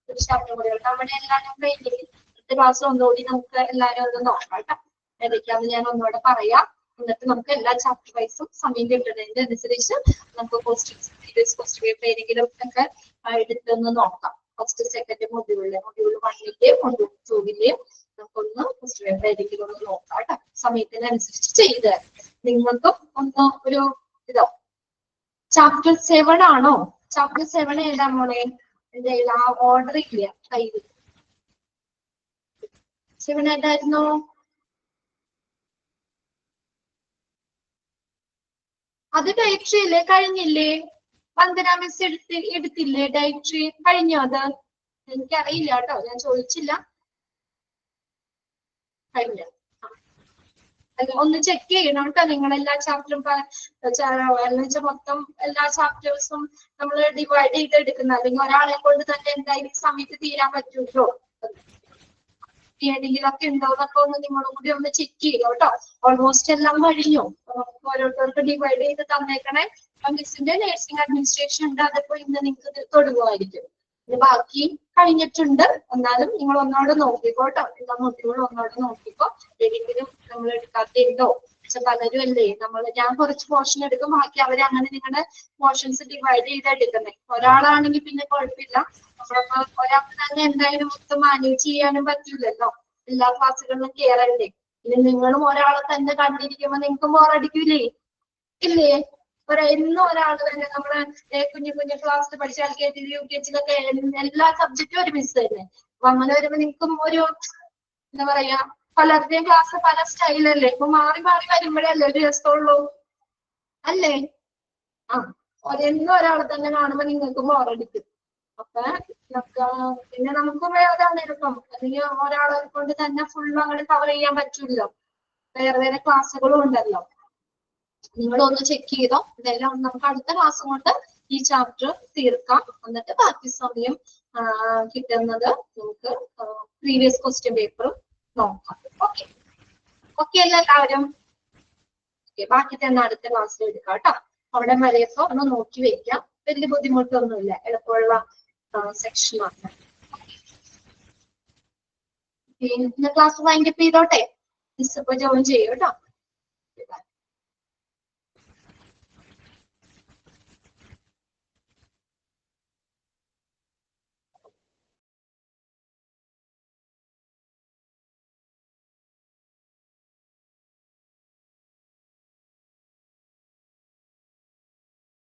ഒരു ചാപ്റ്റർ കൂടി നമ്മുടെ എല്ലാവരും ട്രെയിനിങ് അടുത്ത ക്ലാസ് ഒന്നുകൂടി നമുക്ക് എല്ലാവരും ഒന്ന് നോക്കാം കേട്ടോ. ഏതൊക്കെയാന്ന് ഞാൻ ഒന്നുകൂടെ പറയാം. എന്നിട്ട് നമുക്ക് എല്ലാ ചാപ്റ്റർ വൈസും സമയം കിട്ടുന്നതിന്റെ അനുസരിച്ച് നമുക്ക് ക്വസ്റ്റ്യൻ പേപ്പർ ഏതെങ്കിലും ഒക്കെ എടുത്തൊന്ന് നോക്കാം. ഫസ്റ്റ് സെക്കൻഡ് മൊഡ്യൂൾ 1ന്റെയും മൊഡ്യൂൾ 2ന്റെയും നമുക്കൊന്ന് ക്വസ്റ്റ്യൻ പേപ്പർ ഏതെങ്കിലും ഒന്ന് നോക്കാം കേട്ടോ. സമയത്തിനനുസരിച്ച് ചെയ്ത് നിങ്ങൾക്കും ഒന്ന് ഒരു ഇതോ. ചാപ്റ്റർ 7 ആണോ? ചാപ്റ്റർ 7 ഏതാ മോളെ? എന്തായാലും ആ ഓർഡർ ഇല്ല കയ്യിൽ. 7 ഏതായിരുന്നു? അത് ഡയറക്ടറി അല്ലേ? കഴിഞ്ഞില്ലേ? വന്ദന മിസ് എടുത്തില്ലേ ഡയറക്ടറി? കഴിഞ്ഞോ അത്? എനിക്കറിയില്ല കേട്ടോ, ഞാൻ ചോദിച്ചില്ല. കഴിഞ്ഞ ഒന്ന് ചെക്ക് ചെയ്യണം കേട്ടോ. നിങ്ങൾ എല്ലാ ചാപ്റ്ററും മൊത്തം എല്ലാ ചാപ്റ്റേഴ്സും നമ്മൾ ഡിവൈഡ് ചെയ്തെടുക്കുന്ന, അല്ലെങ്കിൽ ഒരാളെ കൊണ്ട് തന്നെ എന്തായാലും സമയത്ത് തീരാൻ പറ്റുമല്ലോ. ഏതെങ്കിലുമൊക്കെ ഉണ്ടോ എന്നൊക്കെ ഒന്ന് നിങ്ങളും കൂടി ഒന്ന് ചെക്ക് ചെയ്യോ കേട്ടോ. ഓൾമോസ്റ്റ് എല്ലാം കഴിഞ്ഞു. ഓരോരുത്തർക്ക് ഡിവൈഡ് ചെയ്ത് തന്നേക്കണേ. മിസ്സിന്റെ നേഴ്സിംഗ് അഡ്മിനിസ്ട്രേഷൻ ഉണ്ട്, അതിപ്പോ ഇന്ന് നിങ്ങൾക്ക് തുടങ്ങുമായിരിക്കും. ബാക്കി കഴിഞ്ഞിട്ടുണ്ട്. എന്നാലും നിങ്ങൾ ഒന്നോടെ നോക്കിക്കോ കേട്ടോ. എല്ലാ മൊഡ്യൂളും ഒന്നോടെ നോക്കിക്കോ. ഏതെങ്കിലും നമ്മൾ എടുക്കാത്തോ പലരും അല്ലേ ഞാൻ കുറച്ച് പോർഷൻ എടുക്കും, ബാക്കി അവരെ അങ്ങനെ നിങ്ങളുടെ പോർഷൻസ് ഡിവൈഡ് ചെയ്ത് എടുക്കുന്നേ. ഒരാളാണെങ്കിൽ പിന്നെ കുഴപ്പമില്ല. ഒരാൾക്ക് തന്നെ എന്തായാലും മൊത്തം മാനേജ് ചെയ്യാനും പറ്റില്ലല്ലോ. എല്ലാ ക്ലാസ്സുകളിലും കയറണ്ടേ. ഇനി നിങ്ങളും ഒരാളെ തന്നെ കണ്ടിരിക്കുമ്പോ നിങ്ങൾക്ക് ബോറടിക്കൂലേ? ഇല്ലേ? എന്നും ഒരാൾ തന്നെ നമ്മള് കുഞ്ഞു ക്ലാസ്സിൽ പഠിച്ച LKG UKG എല്ലാ സബ്ജക്റ്റും ഒരു മിസ് തന്നെ. അപ്പൊ അങ്ങനെ വരുമ്പോ നിങ്ങൾക്കും ഒരു എന്താ പറയാ, പലരുടെയും ക്ലാസ് പല സ്റ്റൈലല്ലേ. ഇപ്പൊ മാറി മാറി വരുമ്പോഴല്ലേ ഒരു രസമുള്ളൂ അല്ലേ? എന്നും ഒരാളെ തന്നെ കാണുമ്പോ നിങ്ങൾക്ക് ബോറടിക്കും. അപ്പൊ പിന്നെ നമുക്കും അതാണ് എളുപ്പം. അല്ലെങ്കിൽ ഒരാളെ കൊണ്ട് തന്നെ ഫുൾ അങ്ങോട്ട് കവർ ചെയ്യാൻ പറ്റില്ലല്ലോ. വേറെ വേറെ ക്ലാസ്സുകളും ഉണ്ടല്ലോ. നിങ്ങളൊന്ന് ചെക്ക് ചെയ്തോ. ഇതെല്ലാം നമുക്ക് അടുത്ത ക്ലാസ് കൊണ്ട് ഈ ചാപ്റ്റർ തീർക്കാം. എന്നിട്ട് ബാക്കി സമയം കിട്ടുന്നത് നമുക്ക് പ്രീവിയസ് ക്വസ്റ്റ്യൻ പേപ്പറും നോക്കാം. ഓക്കെ അല്ല എല്ലാവരും? ബാക്കി തന്നെ അടുത്ത ക്ലാസ്സിൽ എടുക്കാം കേട്ടോ. അവിടെ വരെയൊക്കെ ഒന്ന് നോക്കി വെക്കാം. വലിയ ബുദ്ധിമുട്ടൊന്നുമില്ല, എളുപ്പമുള്ള സെക്ഷനാണ്. ഇന്ന് ക്ലാസ് വൈൻഡപ്പ് ചെയ്തോട്ടെ. മിസ് ഇപ്പൊ ജോയിൻ ചെയ്യും കേട്ടോ.